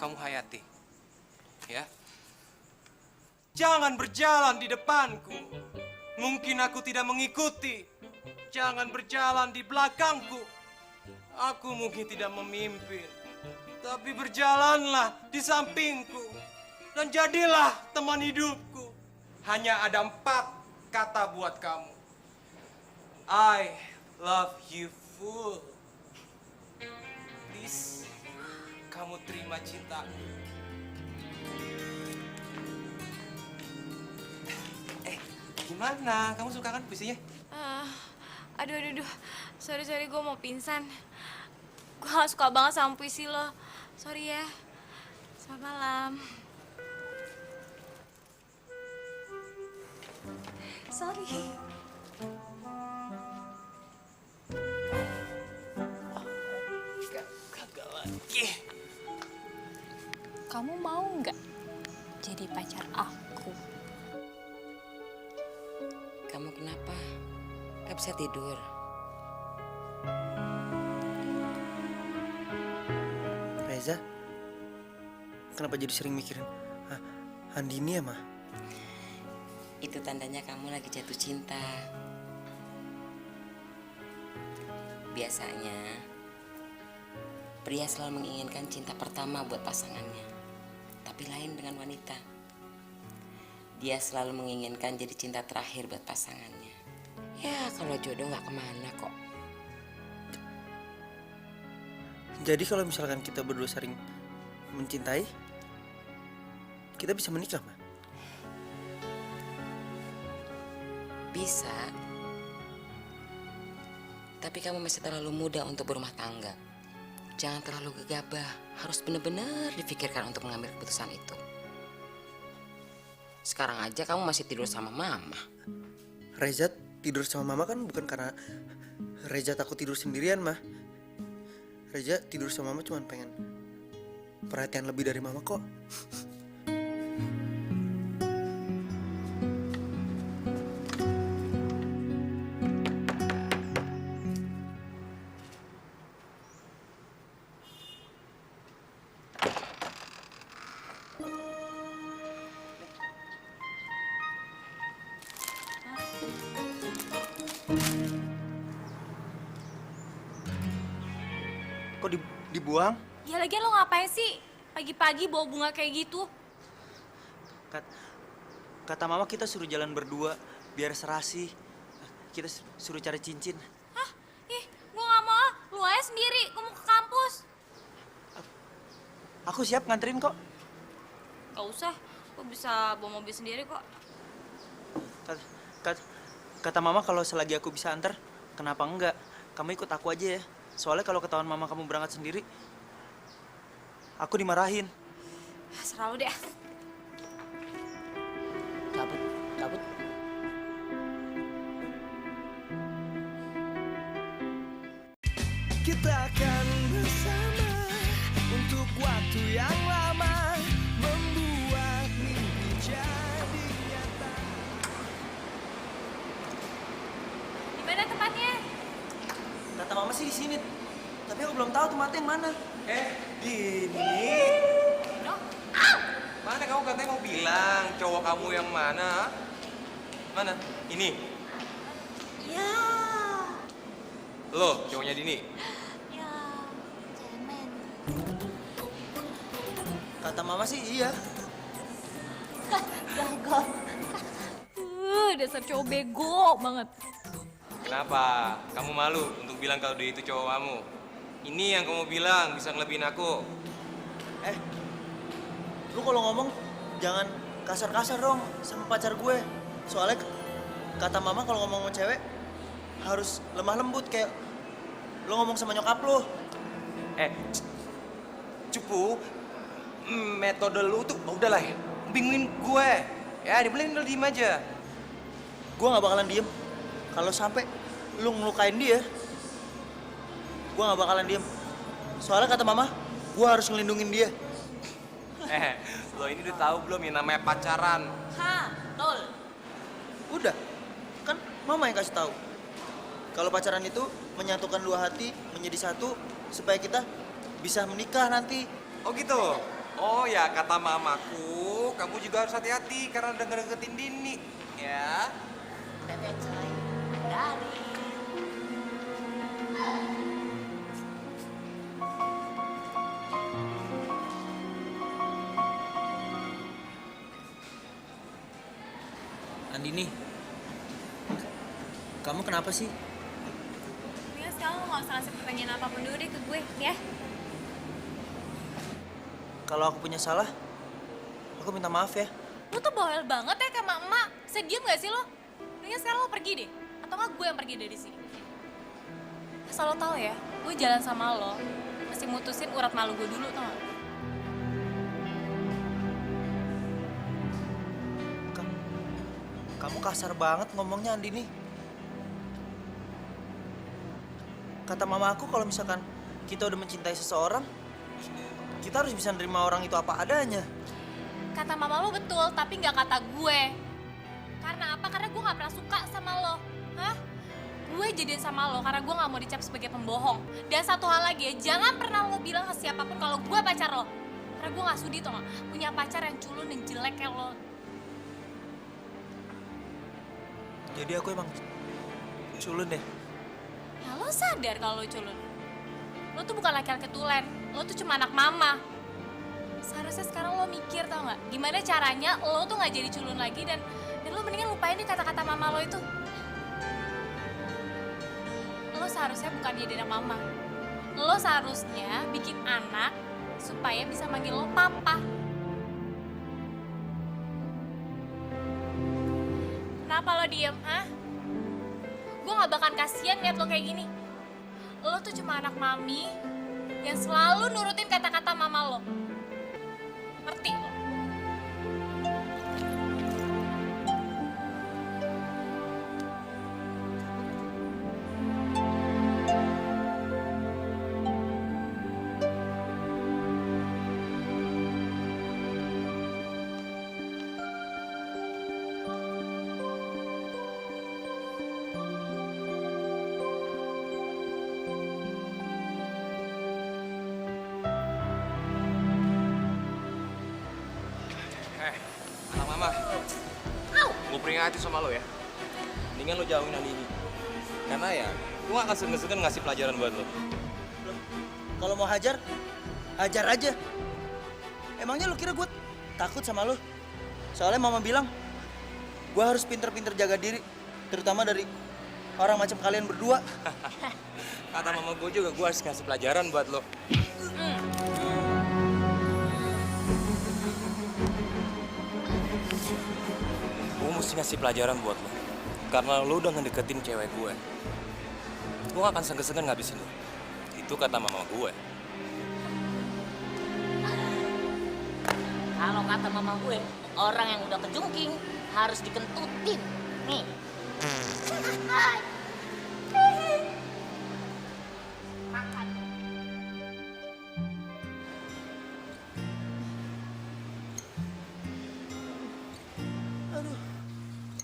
Kamu hayati, ya. Jangan berjalan di depanku. Mungkin aku tidak mengikuti. Jangan berjalan di belakangku. Aku mungkin tidak memimpin. Tapi berjalanlah di sampingku. Dan jadilah teman hidupku. Hanya ada 4 kata buat kamu. I love you full. Please, kamu terima cintaku. Gimana? Kamu suka kan puisinya? Aduh. Sorry, gue mau pingsan. Gue gak suka banget sama puisi lo. Sorry ya. Selamat malam. Sorry. Gagal lagi. Kamu mau nggak jadi pacar aku? Kamu kenapa? Gak bisa tidur? Reza, kenapa jadi sering mikirin Andini ya, Ma? Itu tandanya kamu lagi jatuh cinta. Biasanya, pria selalu menginginkan cinta pertama buat pasangannya. Tapi lain dengan wanita. Dia selalu menginginkan jadi cinta terakhir buat pasangannya. Ya, kalau jodoh nggak kemana kok. Jadi kalau misalkan kita berdua sering mencintai, kita bisa menikah, Ma? Bisa. Tapi kamu masih terlalu muda untuk berumah tangga. Jangan terlalu gegabah. Harus benar-benar dipikirkan untuk mengambil keputusan itu. Sekarang aja kamu masih tidur sama mama. Reza tidur sama Mama kan bukan karena Reza takut tidur sendirian, Ma. Reza tidur sama Mama cuma pengen perhatian lebih dari Mama kok. Kok dibuang? Ya lagian lo ngapain sih pagi-pagi bawa bunga kayak gitu? Kata Mama kita suruh jalan berdua biar serasi. Kita suruh cari cincin. Hah? Ih, gue gak mau. Lu aja sendiri, gue mau ke kampus. Aku siap nganterin kok. Gak usah, gue bisa bawa mobil sendiri kok. Kata Mama kalau selagi aku bisa antar, kenapa enggak? Kamu ikut aku aja ya. Soalnya kalau ketahuan Mama kamu berangkat sendiri, aku dimarahin. Serah lu deh. Cabut. Kita akan bersama untuk waktu yang lama, membuat mimpi jadi nyata. Di mana tempatnya? Kata Mama sih di sini. Tapi aku belum tahu tempatnya yang mana. Gini. Mana kamu katanya mau bilang cowok kamu yang mana? Mana? Ini. Ya. Lo, cowoknya Dini. Ya, cemen. Kata Mama sih iya. Dasar cowok bego banget. Kenapa? Kamu malu untuk bilang kalau dia itu cowok kamu? Ini yang kamu bilang bisa ngelebihin aku. Lu kalau ngomong jangan kasar-kasar dong sama pacar gue. Soalnya kata Mama kalau ngomong sama cewek harus lemah lembut kayak lu ngomong sama nyokap lu. Cupu, metode lu tuh udahlah ya, bingungin gue. Ya, dibeliin lu diem aja. Gue gak bakalan diem. Kalau sampai lu ngelukain dia, gue gak bakalan diem. Soalnya kata Mama, gue harus ngelindungin dia. Lo ini udah tahu belum ya namanya pacaran? Hah, tol. Udah, kan Mama yang kasih tahu. Kalau pacaran itu menyatukan dua hati menjadi satu supaya kita bisa menikah nanti. Oh gitu? Oh ya, kata mamaku, kamu juga harus hati-hati karena udah ngedeketin Dini. Ya. Tete coy. Dari. Andini, kamu kenapa sih? Ya sekarang lo gak usah ngasih pertanyaan apapun dulu deh ke gue, ya. Kalau aku punya salah, aku minta maaf ya. Lo tuh bawel banget ya kayak emak-emak. Bisa diem gak sih lo? Mendingan sekarang lo pergi deh. Atau nggak gue yang pergi dari sini. Asal lo tau ya, gue jalan sama lo masih mutusin urat malu gue dulu, tau gak? Kamu kasar banget ngomongnya, Andini. Kata Mama aku kalau misalkan kita udah mencintai seseorang, kita harus bisa nerima orang itu apa adanya. Kata mama lo betul, tapi nggak kata gue. Karena apa? Karena gue nggak pernah suka sama lo. Hah? Gue jadian sama lo karena gue nggak mau dicap sebagai pembohong. Dan satu hal lagi ya, jangan pernah lo bilang ke siapapun kalau gue pacar lo. Karena gue nggak sudi tau gak? Punya pacar yang culun dan jelek kayak lo. Jadi aku emang culun deh. Ya lo sadar kalau lo culun. Lo tuh bukan laki-laki tulen. Lo tuh cuma anak mama. Seharusnya sekarang lo mikir tau gak? Gimana caranya lo tuh gak jadi culun lagi dan lo mendingan lupain deh kata-kata mama lo itu. Lo seharusnya bukan jadi anak mama. Lo seharusnya bikin anak supaya bisa manggil lo papa. Kenapa lo diem, hah? Gue gak bakalan kasihan liat lo kayak gini. Lo tuh cuma anak mami yang selalu nurutin kata-kata mama lo. Ngerti lo? Anak mama, gue peringati sama lo ya. Mendingan lo jauhin Andini. Karena ya, gue gak akan segan-segan ngasih pelajaran buat lo. Kalau mau hajar, hajar aja. Emangnya lu kira gue takut sama lu? Soalnya mama bilang, gue harus pinter-pinter jaga diri. Terutama dari orang macam kalian berdua. Kata mama gue juga, gue harus ngasih pelajaran buat lo. Gue mesti ngasih pelajaran buat lo. Karena lo udah ngedeketin cewek gue. Gue gak akan segan-segan ngabisin lo. Itu kata mama gue. Kalau kata mama gue, orang yang udah kejungking harus dikentutin. Nih. Makan.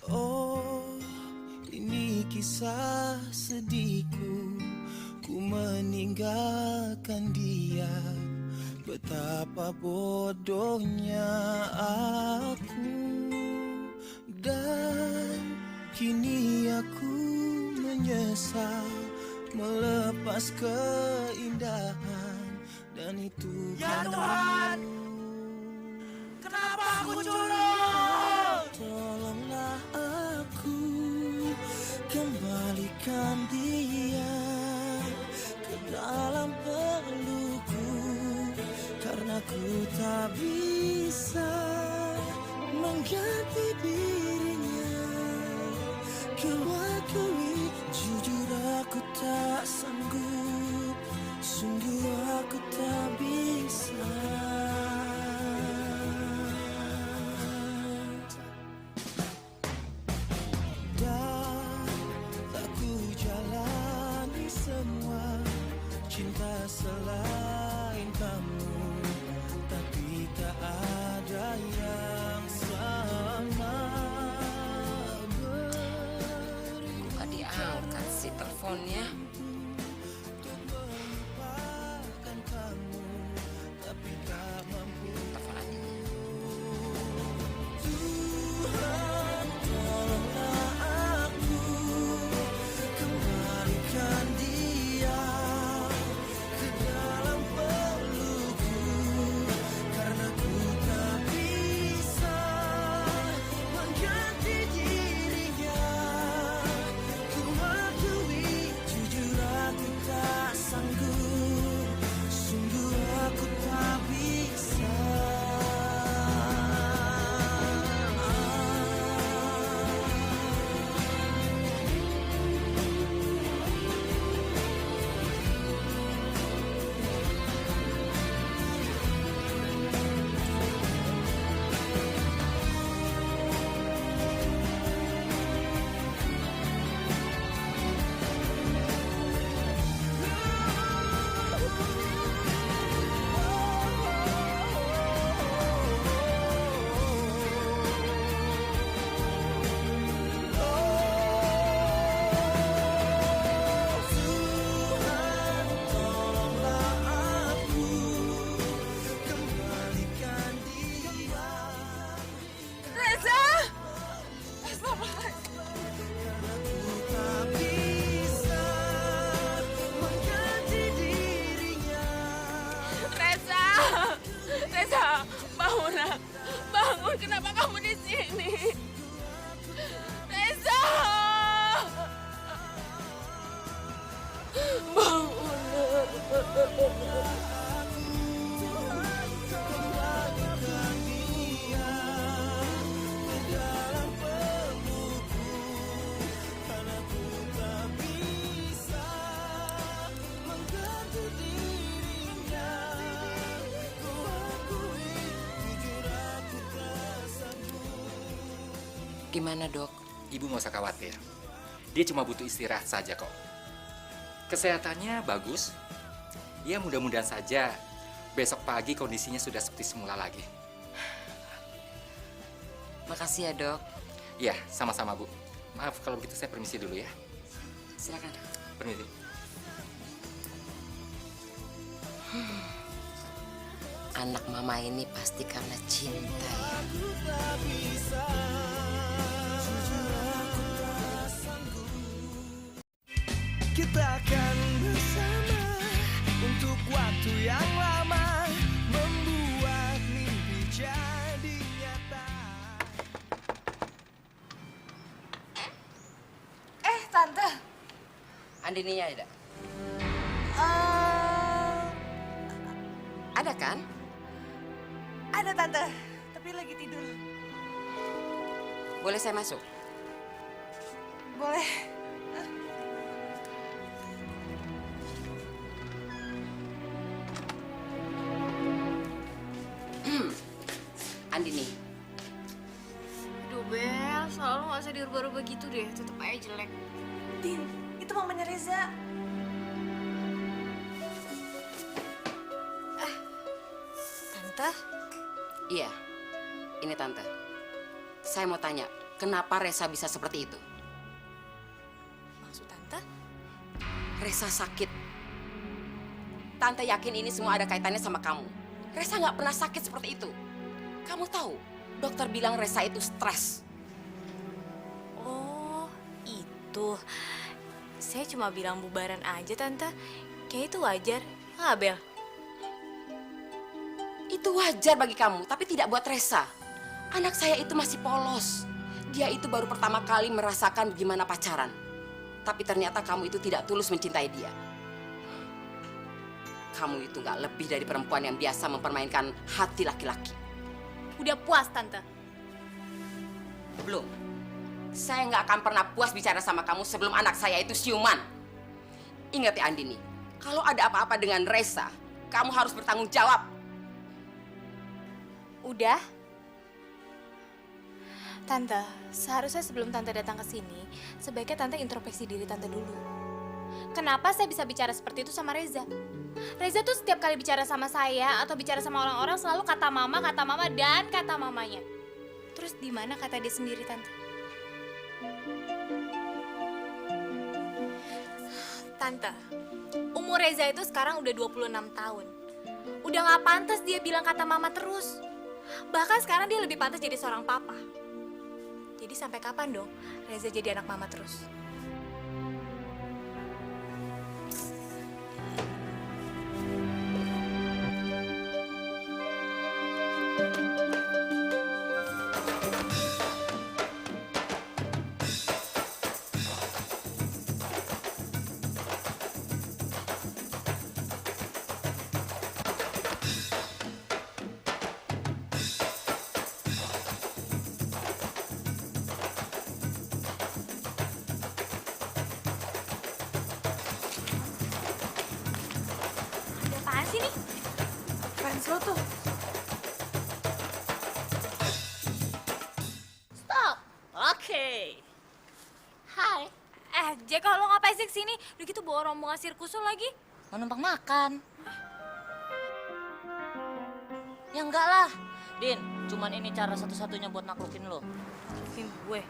Oh, ini kisah sedihku. Ku meninggalkan dia. Betapa bodohnya aku. Dan kini aku menyesal melepas keindahan. Dan itu ya Tuhan, kenapa aku curang? Tolonglah aku, kembalikan dia ke dalam pelukku, karena ku tak bisa mengganti dirinya. Kewakili, jujur aku tak sanggup, sungguh aku tak bisa. Dan tak ku jalani semua cinta selain kamu, tapi tak ada yang sama. Kok diangkat sih teleponnya? Telepon aja. Kembalikan dia ke dalam pelukku, gimana, Dok? Ibu nggak usah khawatir. Dia cuma butuh istirahat saja kok. Kesehatannya bagus. Ya mudah-mudahan saja besok pagi kondisinya sudah seperti semula lagi. Makasih ya, Dok. Ya, sama-sama Bu. Maaf kalau begitu saya permisi dulu ya. Silakan. Permisi. Anak mama ini pasti karena cinta ya. Kita akan bersama untuk waktu yang lama, membuat mimpi jadi nyata. Tante. Andininya ada? Ada kan? Ada Tante, tapi lagi tidur. Boleh saya masuk? Boleh. Andini, Aduh Bel, selalu gak usah dirubah-rubah gitu deh, tetep aja jelek. Din, itu mamanya Reza. Tante, iya. Ini Tante. Saya mau tanya, kenapa Reza bisa seperti itu? maksud Tante? Reza sakit. Tante yakin ini semua ada kaitannya sama kamu. Reza nggak pernah sakit seperti itu. Kamu tahu, dokter bilang Reza itu stres. Oh, itu. Saya cuma bilang bubaran aja Tante. Kayak itu wajar, nggak Bel? Itu wajar bagi kamu, tapi tidak buat Reza. Anak saya itu masih polos. Dia itu baru pertama kali merasakan gimana pacaran. Tapi ternyata kamu itu tidak tulus mencintai dia. Kamu itu nggak lebih dari perempuan yang biasa mempermainkan hati laki-laki. Udah puas Tante. Belum. Saya nggak akan pernah puas bicara sama kamu sebelum anak saya itu siuman. Ingat ya Andini, kalau ada apa-apa dengan Reza, kamu harus bertanggung jawab. Udah? Tante, seharusnya sebelum Tante datang ke sini, sebaiknya Tante introspeksi diri Tante dulu. Kenapa saya bisa bicara seperti itu sama Reza? Reza tuh setiap kali bicara sama saya atau bicara sama orang-orang selalu kata mama, dan kata mamanya. Terus di mana kata dia sendiri, Tante? Tante, umur Reza itu sekarang udah 26 tahun. Udah gak pantas dia bilang kata mama terus. Bahkan sekarang dia lebih pantas jadi seorang papa. Jadi sampai kapan dong Reza jadi anak mama terus? Ada apaan sih nih? Fans lo tuh. Stop. Oke. Hai. Jack, kalau ngapain sih kesini? Udah gitu bawa rombongan sirkus lo lagi. Mau numpang makan. Ya enggak lah. Din, cuman ini cara satu-satunya buat naklukin lo. Mungkin gue.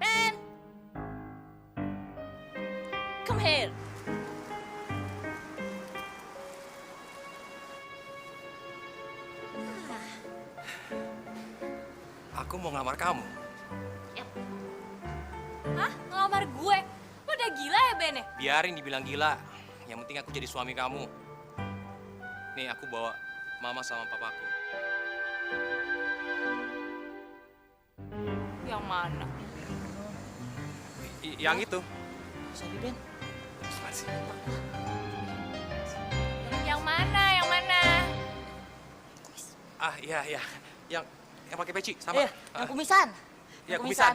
Ben! Come here. Aku mau ngelamar kamu. Hah? Ngelamar gue? Lo udah gila ya, Ben ya? Biarin dibilang gila. Yang penting aku jadi suami kamu. Nih, aku bawa mama sama papaku. Yang mana? Yang itu. Sorry, Ben. Gimana sih? Yang mana? Yang mana? Ah, iya, iya. Yang pakai peci, sama. Iya, yang kumisan. Iya, Yang kumisan.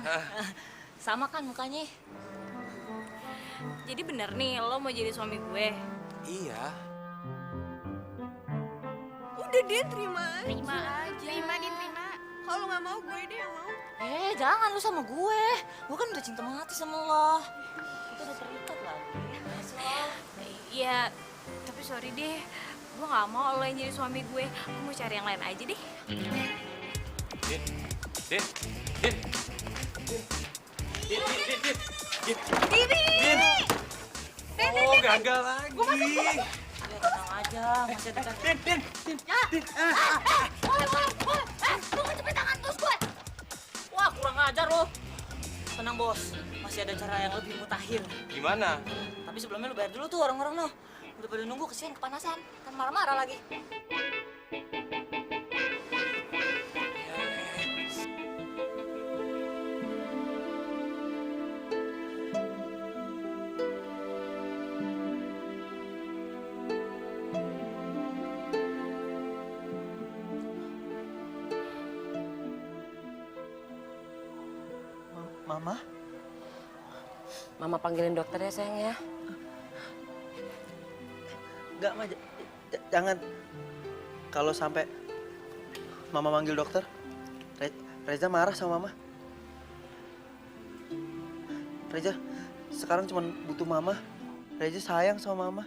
Sama kan mukanya? Jadi bener nih, lo mau jadi suami gue? Iya. Udah dia terima aja. Terima aja. Terima, Din, terima. Kalau nggak mau, gue deh yang mau. Jangan lu sama gue. Gue kan udah cinta mati sama lo. Kita udah terikat lagi. Iya, tapi sorry deh. Gue nggak mau lo yang jadi suami gue. Gue mau cari yang lain aja deh. Oh, gagal lagi. Ya tenang aja, masih ada kan. Lu kecepet tangan bos gue. Wah, kurang ajar lo. Tenang bos, masih ada cara yang lebih mutakhir. Gimana? Tapi sebelumnya lu bayar dulu tuh orang-orang lo. Udah pada nunggu kesian kepanasan, kan marah-marah lagi. Mama? Mama panggilin dokter ya sayang ya. Enggak, Ma. Jangan. Kalau sampai Mama manggil dokter, Reza marah sama Mama. Reza sekarang cuma butuh Mama. Reza sayang sama Mama.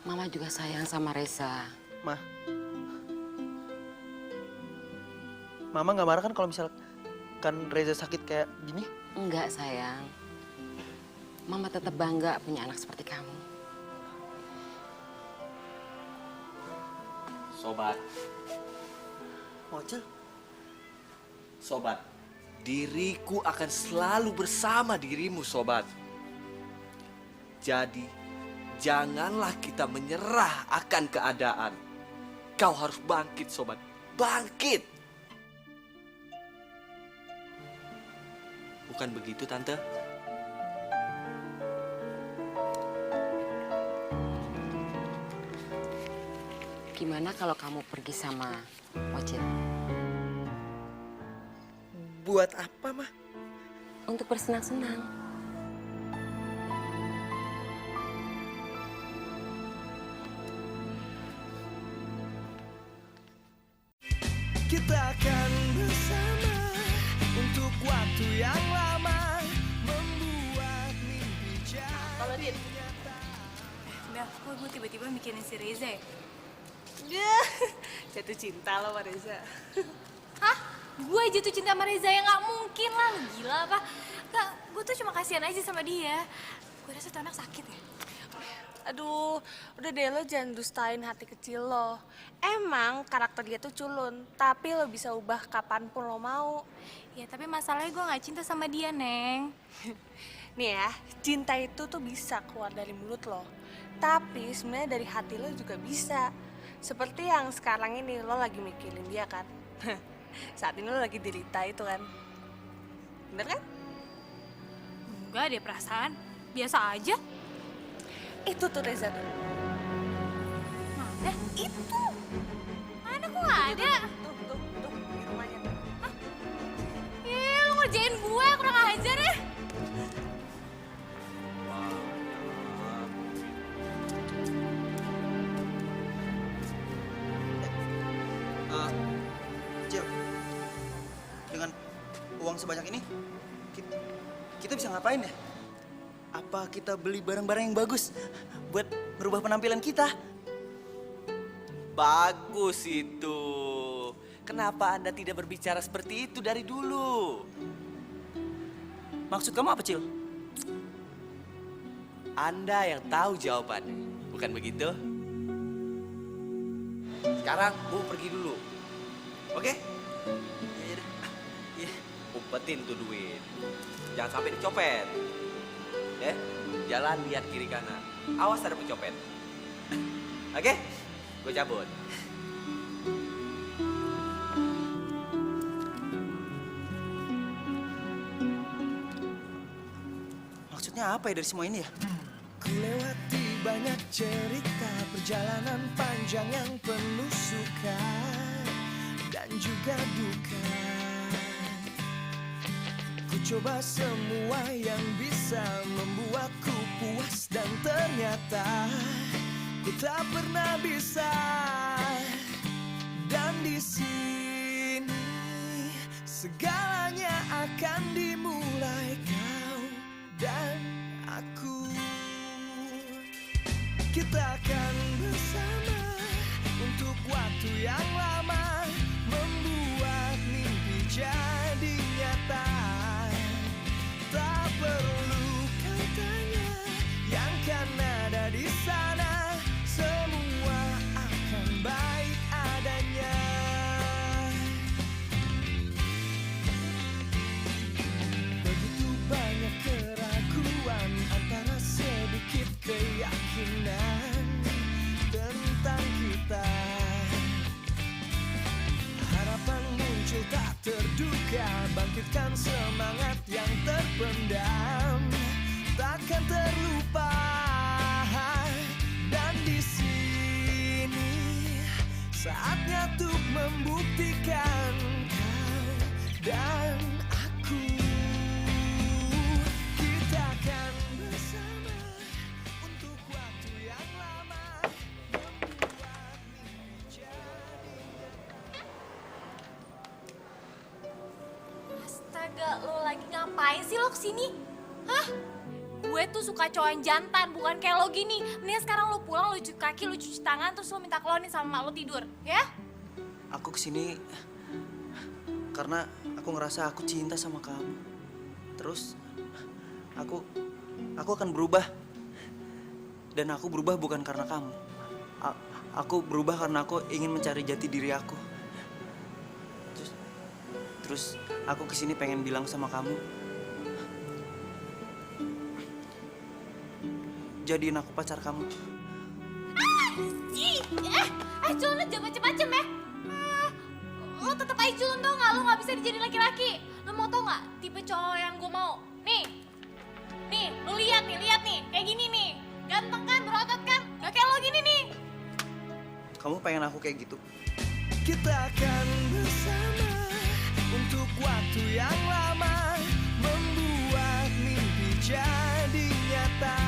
Mama juga sayang sama Reza. Ma. Mama nggak marah kan kalau misalkan Reza sakit kayak gini? Enggak sayang. Mama tetap bangga punya anak seperti kamu. Sobat, Mocel. sobat, diriku akan selalu bersama dirimu, sobat. Jadi, janganlah kita menyerah akan keadaan. Kau harus bangkit, sobat. Bangkit! Bukan begitu, Tante? Gimana kalau kamu pergi sama Mocil? Buat apa, Ma? Untuk bersenang-senang. Kita akan bersama untuk waktu yang lama, membuat mimpi jadi nyata. Bel, kok gue tiba-tiba mikirin si Reza ya? Dia jatuh cinta lo sama Reza. Hah? Gue jatuh cinta sama Reza ya? Nggak mungkin lah, lu gila apa? Nggak, gue tuh cuma kasihan aja sama dia. Gue rasa tuh anak sakit ya. Aduh, udah deh lo jangan dustain hati kecil lo. Emang karakter dia tuh culun, tapi lo bisa ubah kapanpun lo mau. Ya tapi masalahnya gue nggak cinta sama dia, Neng. Nih ya, cinta itu tuh bisa keluar dari mulut lo. Tapi sebenarnya dari hati lo juga bisa. Seperti yang sekarang ini lo lagi mikirin dia kan. Saat ini lo lagi derita itu kan. Bener kan? Enggak deh perasaan, biasa aja. Itu tuh Reza tuh. Mana? Itu. Mana kok nggak ada? Tuh, di rumahnya. Ih, lu ngerjain gue, kurang ajar ya. Cil, dengan uang sebanyak ini, kita bisa ngapain ya? Apa kita beli barang-barang yang bagus buat merubah penampilan kita? Bagus itu. Kenapa Anda tidak berbicara seperti itu dari dulu? Maksud kamu apa, Cil? Anda yang tahu jawabannya, bukan begitu? Sekarang Bu pergi dulu. Oke? Iya. Umpetin tuh duit. Jangan sampai dicopet. Ya, jalan lihat kiri kanan. Awas ada pencopet. Oke? Gue cabut. Maksudnya apa ya dari semua ini ya? Ku lewati banyak cerita perjalanan panjang yang penuh suka dan juga duka. Ku coba semua yang bisa membuatku puas dan ternyata ku tak pernah bisa. Dan di sini segalanya akan dimulai kau dan aku. Kita akan bersama untuk waktu yang lama, membuat mimpi jadi nyata. Tak perlu kau tanya yang kan ada di sana, semua akan baik adanya. Begitu banyak keraguan antara sedikit keyakinan tentang kita. Harapan muncul tak terduga, bangkitkan semangat yang terpendam, takkan terlupa. Dan di sini saatnya untuk membuktikan kau dan aku. Kita akan bersama untuk waktu yang lama, membuat mimpi jadi Astaga, lo lagi ngapain sih lo kesini? Hah? Gue tuh suka cowok yang jantan, bukan kayak lo gini. Mendingan sekarang lo pulang, lo cuci kaki, lo cuci tangan, terus lo minta klonin sama mak lo tidur, ya? Aku kesini karena aku ngerasa aku cinta sama kamu. Terus aku akan berubah. Dan aku berubah bukan karena kamu. Aku berubah karena aku ingin mencari jati diri aku. Terus aku kesini pengen bilang sama kamu, jadiin aku pacar kamu. Culun jangan macem-macem ya. Lo tetep aja culun tau gak? Lo gak bisa dijadiin laki-laki. Lo mau tau gak tipe cowok yang gue mau? Nih, lo lihat nih, kayak gini nih. Ganteng kan, berotot kan? Gak kayak lo gini nih. Kamu pengen aku kayak gitu? Kita akan bersama untuk waktu yang lama, membuat mimpi jadi nyata.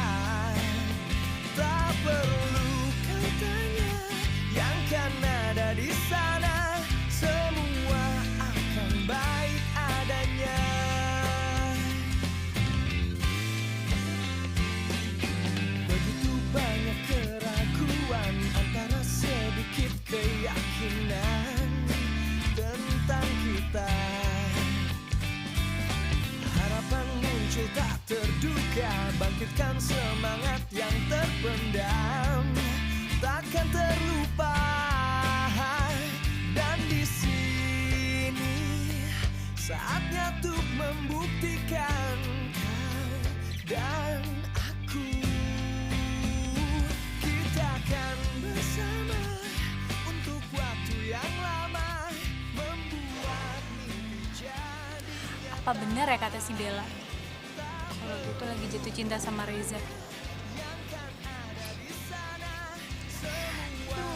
Tak perlu kau tanya yang kan ada di sana, semua akan baik adanya. Begitu banyak keraguan antara sedikit keyakinan tentang kita. Harapan muncul tak terduga, bangkitkan semangat yang terpendam, takkan terlupa. Dan di sini saatnya untuk membuktikan kau dan aku. Kita akan bersama untuk waktu yang lama, membuat mimpi jadi nyata. Apa benar ya kata si Bella? Kalau gue tuh lagi jatuh cinta sama Reza.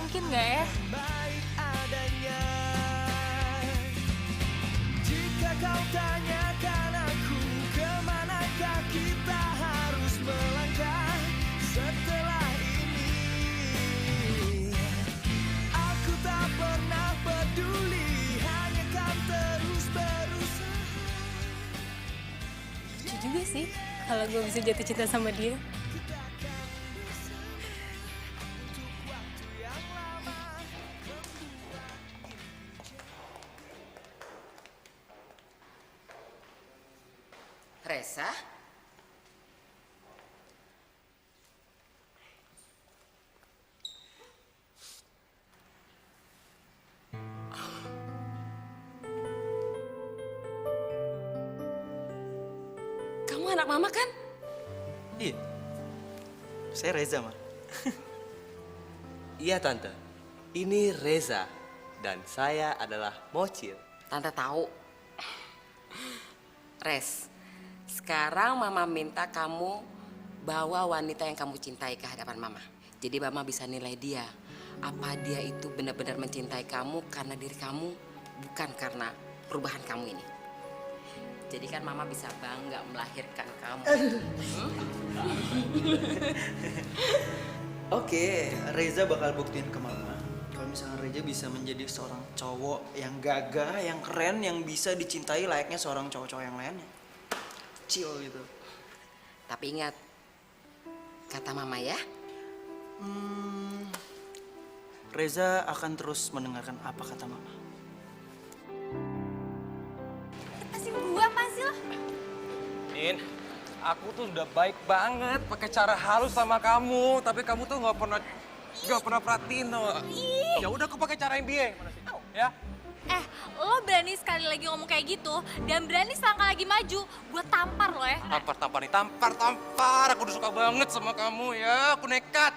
Mungkin gak ya? Baik adanya. Jika kau tanyakan aku, kemanakah kita harus melangkah setelah ini? Aku tak pernah peduli, hanya kan terus berusaha. Lucu juga sih kalau gue bisa jatuh cinta sama dia. Reza? Kamu anak mama kan? Iya. Saya Reza, Ma. Iya tante, ini Reza dan saya adalah Mocir. Tante tahu. Res, sekarang mama minta kamu bawa wanita yang kamu cintai ke hadapan mama. Jadi mama bisa nilai dia. Apa dia itu benar-benar mencintai kamu karena diri kamu, bukan karena perubahan kamu ini. Jadi kan mama bisa bangga melahirkan kamu. Oke, Reza bakal buktiin ke Mama kalau misalkan Reza bisa menjadi seorang cowok yang gagah, yang keren, yang bisa dicintai layaknya seorang cowok-cowok yang lainnya. Kecil gitu. Tapi ingat, kata mama ya. Reza akan terus mendengarkan apa kata mama. Lepasin gua, apa sih lo? Din, aku tuh udah baik banget pakai cara halus sama kamu, tapi kamu tuh nggak pernah perhatiin tau gak? Ya udah aku pakai cara yang dia, ya. Lo berani sekali lagi ngomong kayak gitu, dan berani selangkah lagi maju, gue tampar lo ya. Tampar. Aku udah suka banget sama kamu ya. Aku nekat.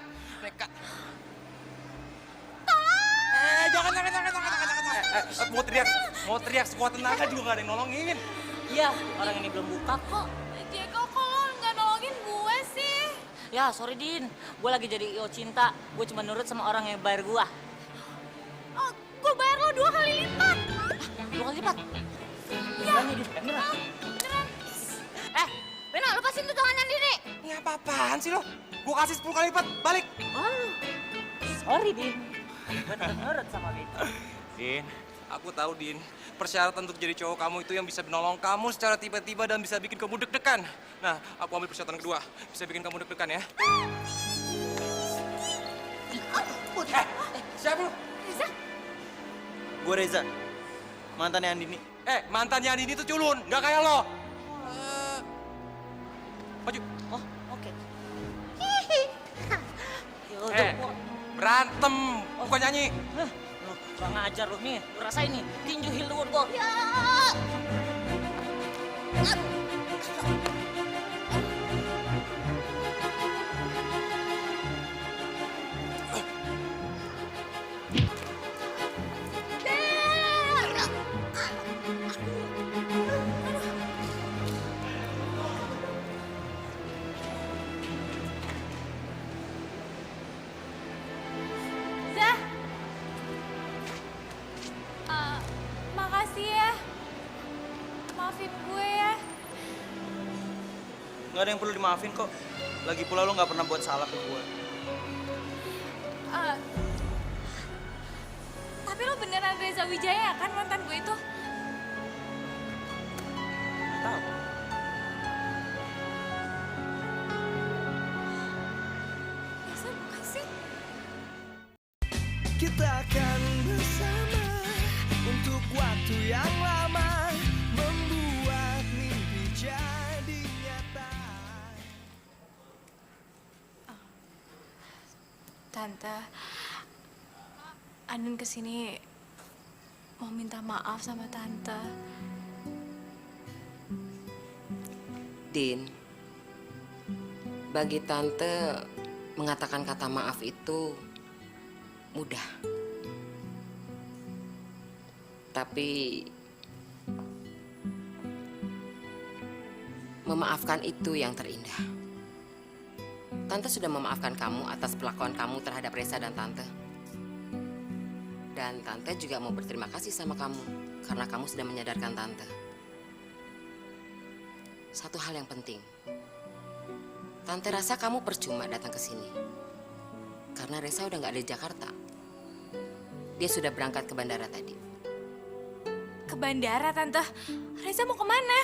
Jangan. Mau teriak sekuat tenaga juga gak ada yang nolongin. Iya, orang ini belum buka kok. Jeko, kok lo nggak nolongin gue sih? Ya, sorry Din. Gue lagi jadi IO cinta. Gue cuma nurut sama orang yang bayar gue. Oh, gue bayar lo 2 kali lipat. 2 kali lipat? Iya. Berani, Din. Beneran. Beneran. Reno, lepasin tuh tangannya Dini. Ini apa-apaan sih lo? Gue kasih 10 kali lipat, balik. Oh, sorry Din. Gue tetap nurut sama Din. Din, aku tahu Din, persyaratan untuk jadi cowok kamu itu yang bisa menolong kamu secara tiba-tiba dan bisa bikin kamu deg-degan. Nah, aku ambil persyaratan kedua, bisa bikin kamu deg-degan ya. Siapa lu? Reza? Gue Reza, mantannya Andini. Mantannya Andini tuh culun, nggak kayak lo. Maju. Oh, oke. Berantem, bukan nyanyi. Kurang ajar lu nih, lu rasain nih, tinju heel the world gua. Ya. Zah. Makasih ya. Maafin gue ya. Nggak ada yang perlu dimaafin kok. Lagi pula lo nggak pernah buat salah ke gue. Tapi lo beneran Reza Wijaya kan mantan gue itu? Nggak tahu. Masa makasih? Kita akan bersama untuk waktu yang lama, membuat mimpi jadi nyata. Tante, Andin kesini mau minta maaf sama Tante. Din, bagi Tante mengatakan kata maaf itu mudah. Tapi memaafkan itu yang terindah. Tante sudah memaafkan kamu atas perlakuan kamu terhadap Reza dan Tante. Dan Tante juga mau berterima kasih sama kamu karena kamu sudah menyadarkan Tante. Satu hal yang penting. Tante rasa kamu percuma datang ke sini. Karena Reza udah nggak ada di Jakarta. Dia sudah berangkat ke bandara tadi. Ke bandara, Tante. Reza mau kemana?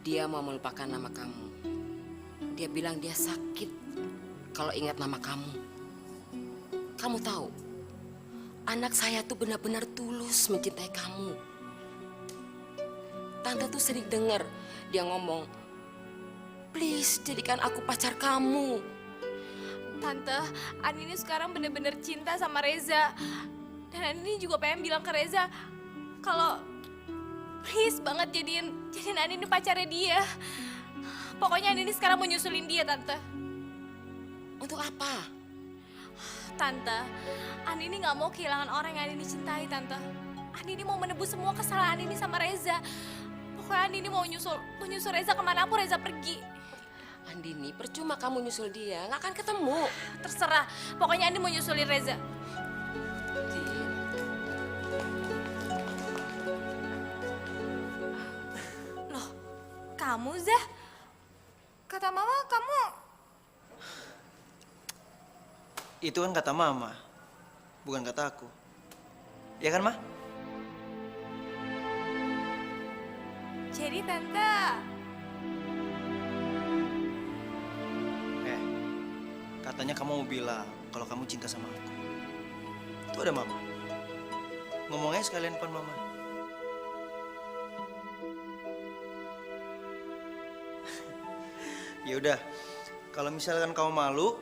Dia mau melupakan nama kamu. Dia bilang dia sakit kalau ingat nama kamu. Kamu tahu, anak saya tuh benar-benar tulus mencintai kamu. Tante tuh sering dengar dia ngomong, please jadikan aku pacar kamu. Tante, Andini sekarang bener-bener cinta sama Reza. Dan Andini juga pengen bilang ke Reza kalau please banget jadiin Andini pacarnya dia. Pokoknya Andini sekarang mau nyusulin dia, Tante. Untuk apa? Tante, Andini nggak mau kehilangan orang yang Andini cintai, Tante. Andini mau menebus semua kesalahan Andini sama Reza. Pokoknya Andini mau nyusul Reza kemanapun Reza pergi. Andini, percuma kamu nyusul dia, nggak akan ketemu. Terserah, pokoknya Andini mau nyusulin Reza. Loh, kamu Zah? Kata Mama kamu... Itu kan kata mama, bukan kata aku. Ya kan, Ma? Jadi tante, Katanya kamu mau bilang kalau kamu cinta sama aku. Itu ada mama. Ngomongnya sekalian depan mama. Ya udah, kalau misalkan kamu malu,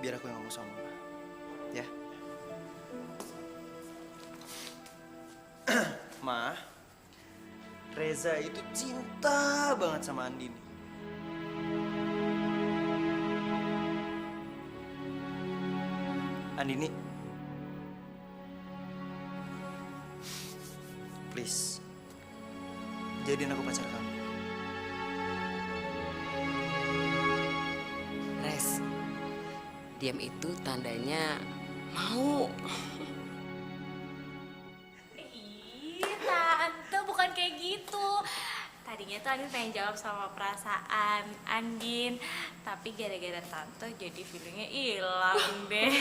biar aku yang ngomong sama mama. Ya. Ma, Reza itu cinta banget sama Andini. Andini, please, jadiin aku pacar kamu. Res, diam itu tandanya mau. ih tante bukan kayak gitu. Tadinya tuh Andin pengen jawab sama perasaan Andin, tapi gara-gara tante jadi feelingnya hilang deh.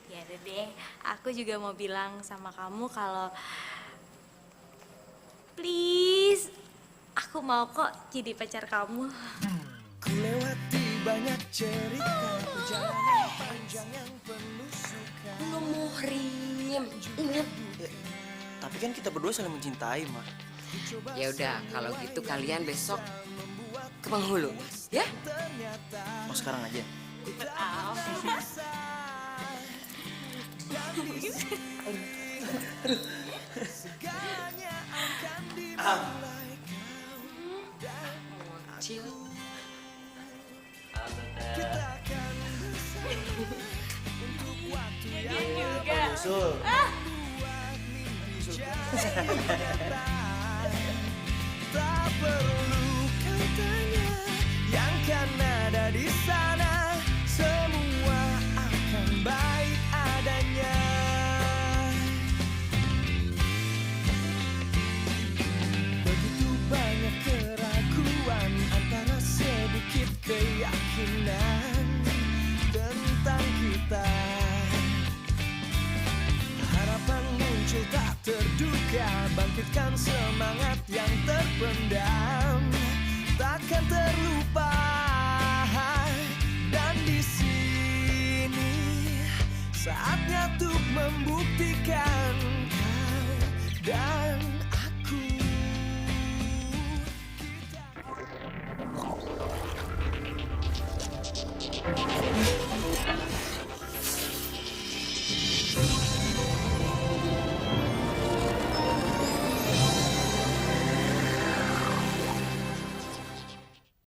Ya udah deh, aku juga mau bilang sama kamu kalau please, aku mau kok jadi pacar kamu. Ku lewati banyak cerita perjalanan panjang yang penuh suka. Lu muhrim, ingat. Tapi kan kita berdua saling mencintai, Ma. Ya udah, kalau gitu kalian besok ke penghulu, ya? Mau sekarang aja. Cil. Usul. Tak perlu kau tanya yang kan ada di sana, semua akan baik adanya. Begitu banyak keraguan antara sedikit keyakinan tentang kita. Harapan muncul tak terduga, bangkitkan semangat yang terpendam, takkan terlupa. Dan di sini saatnya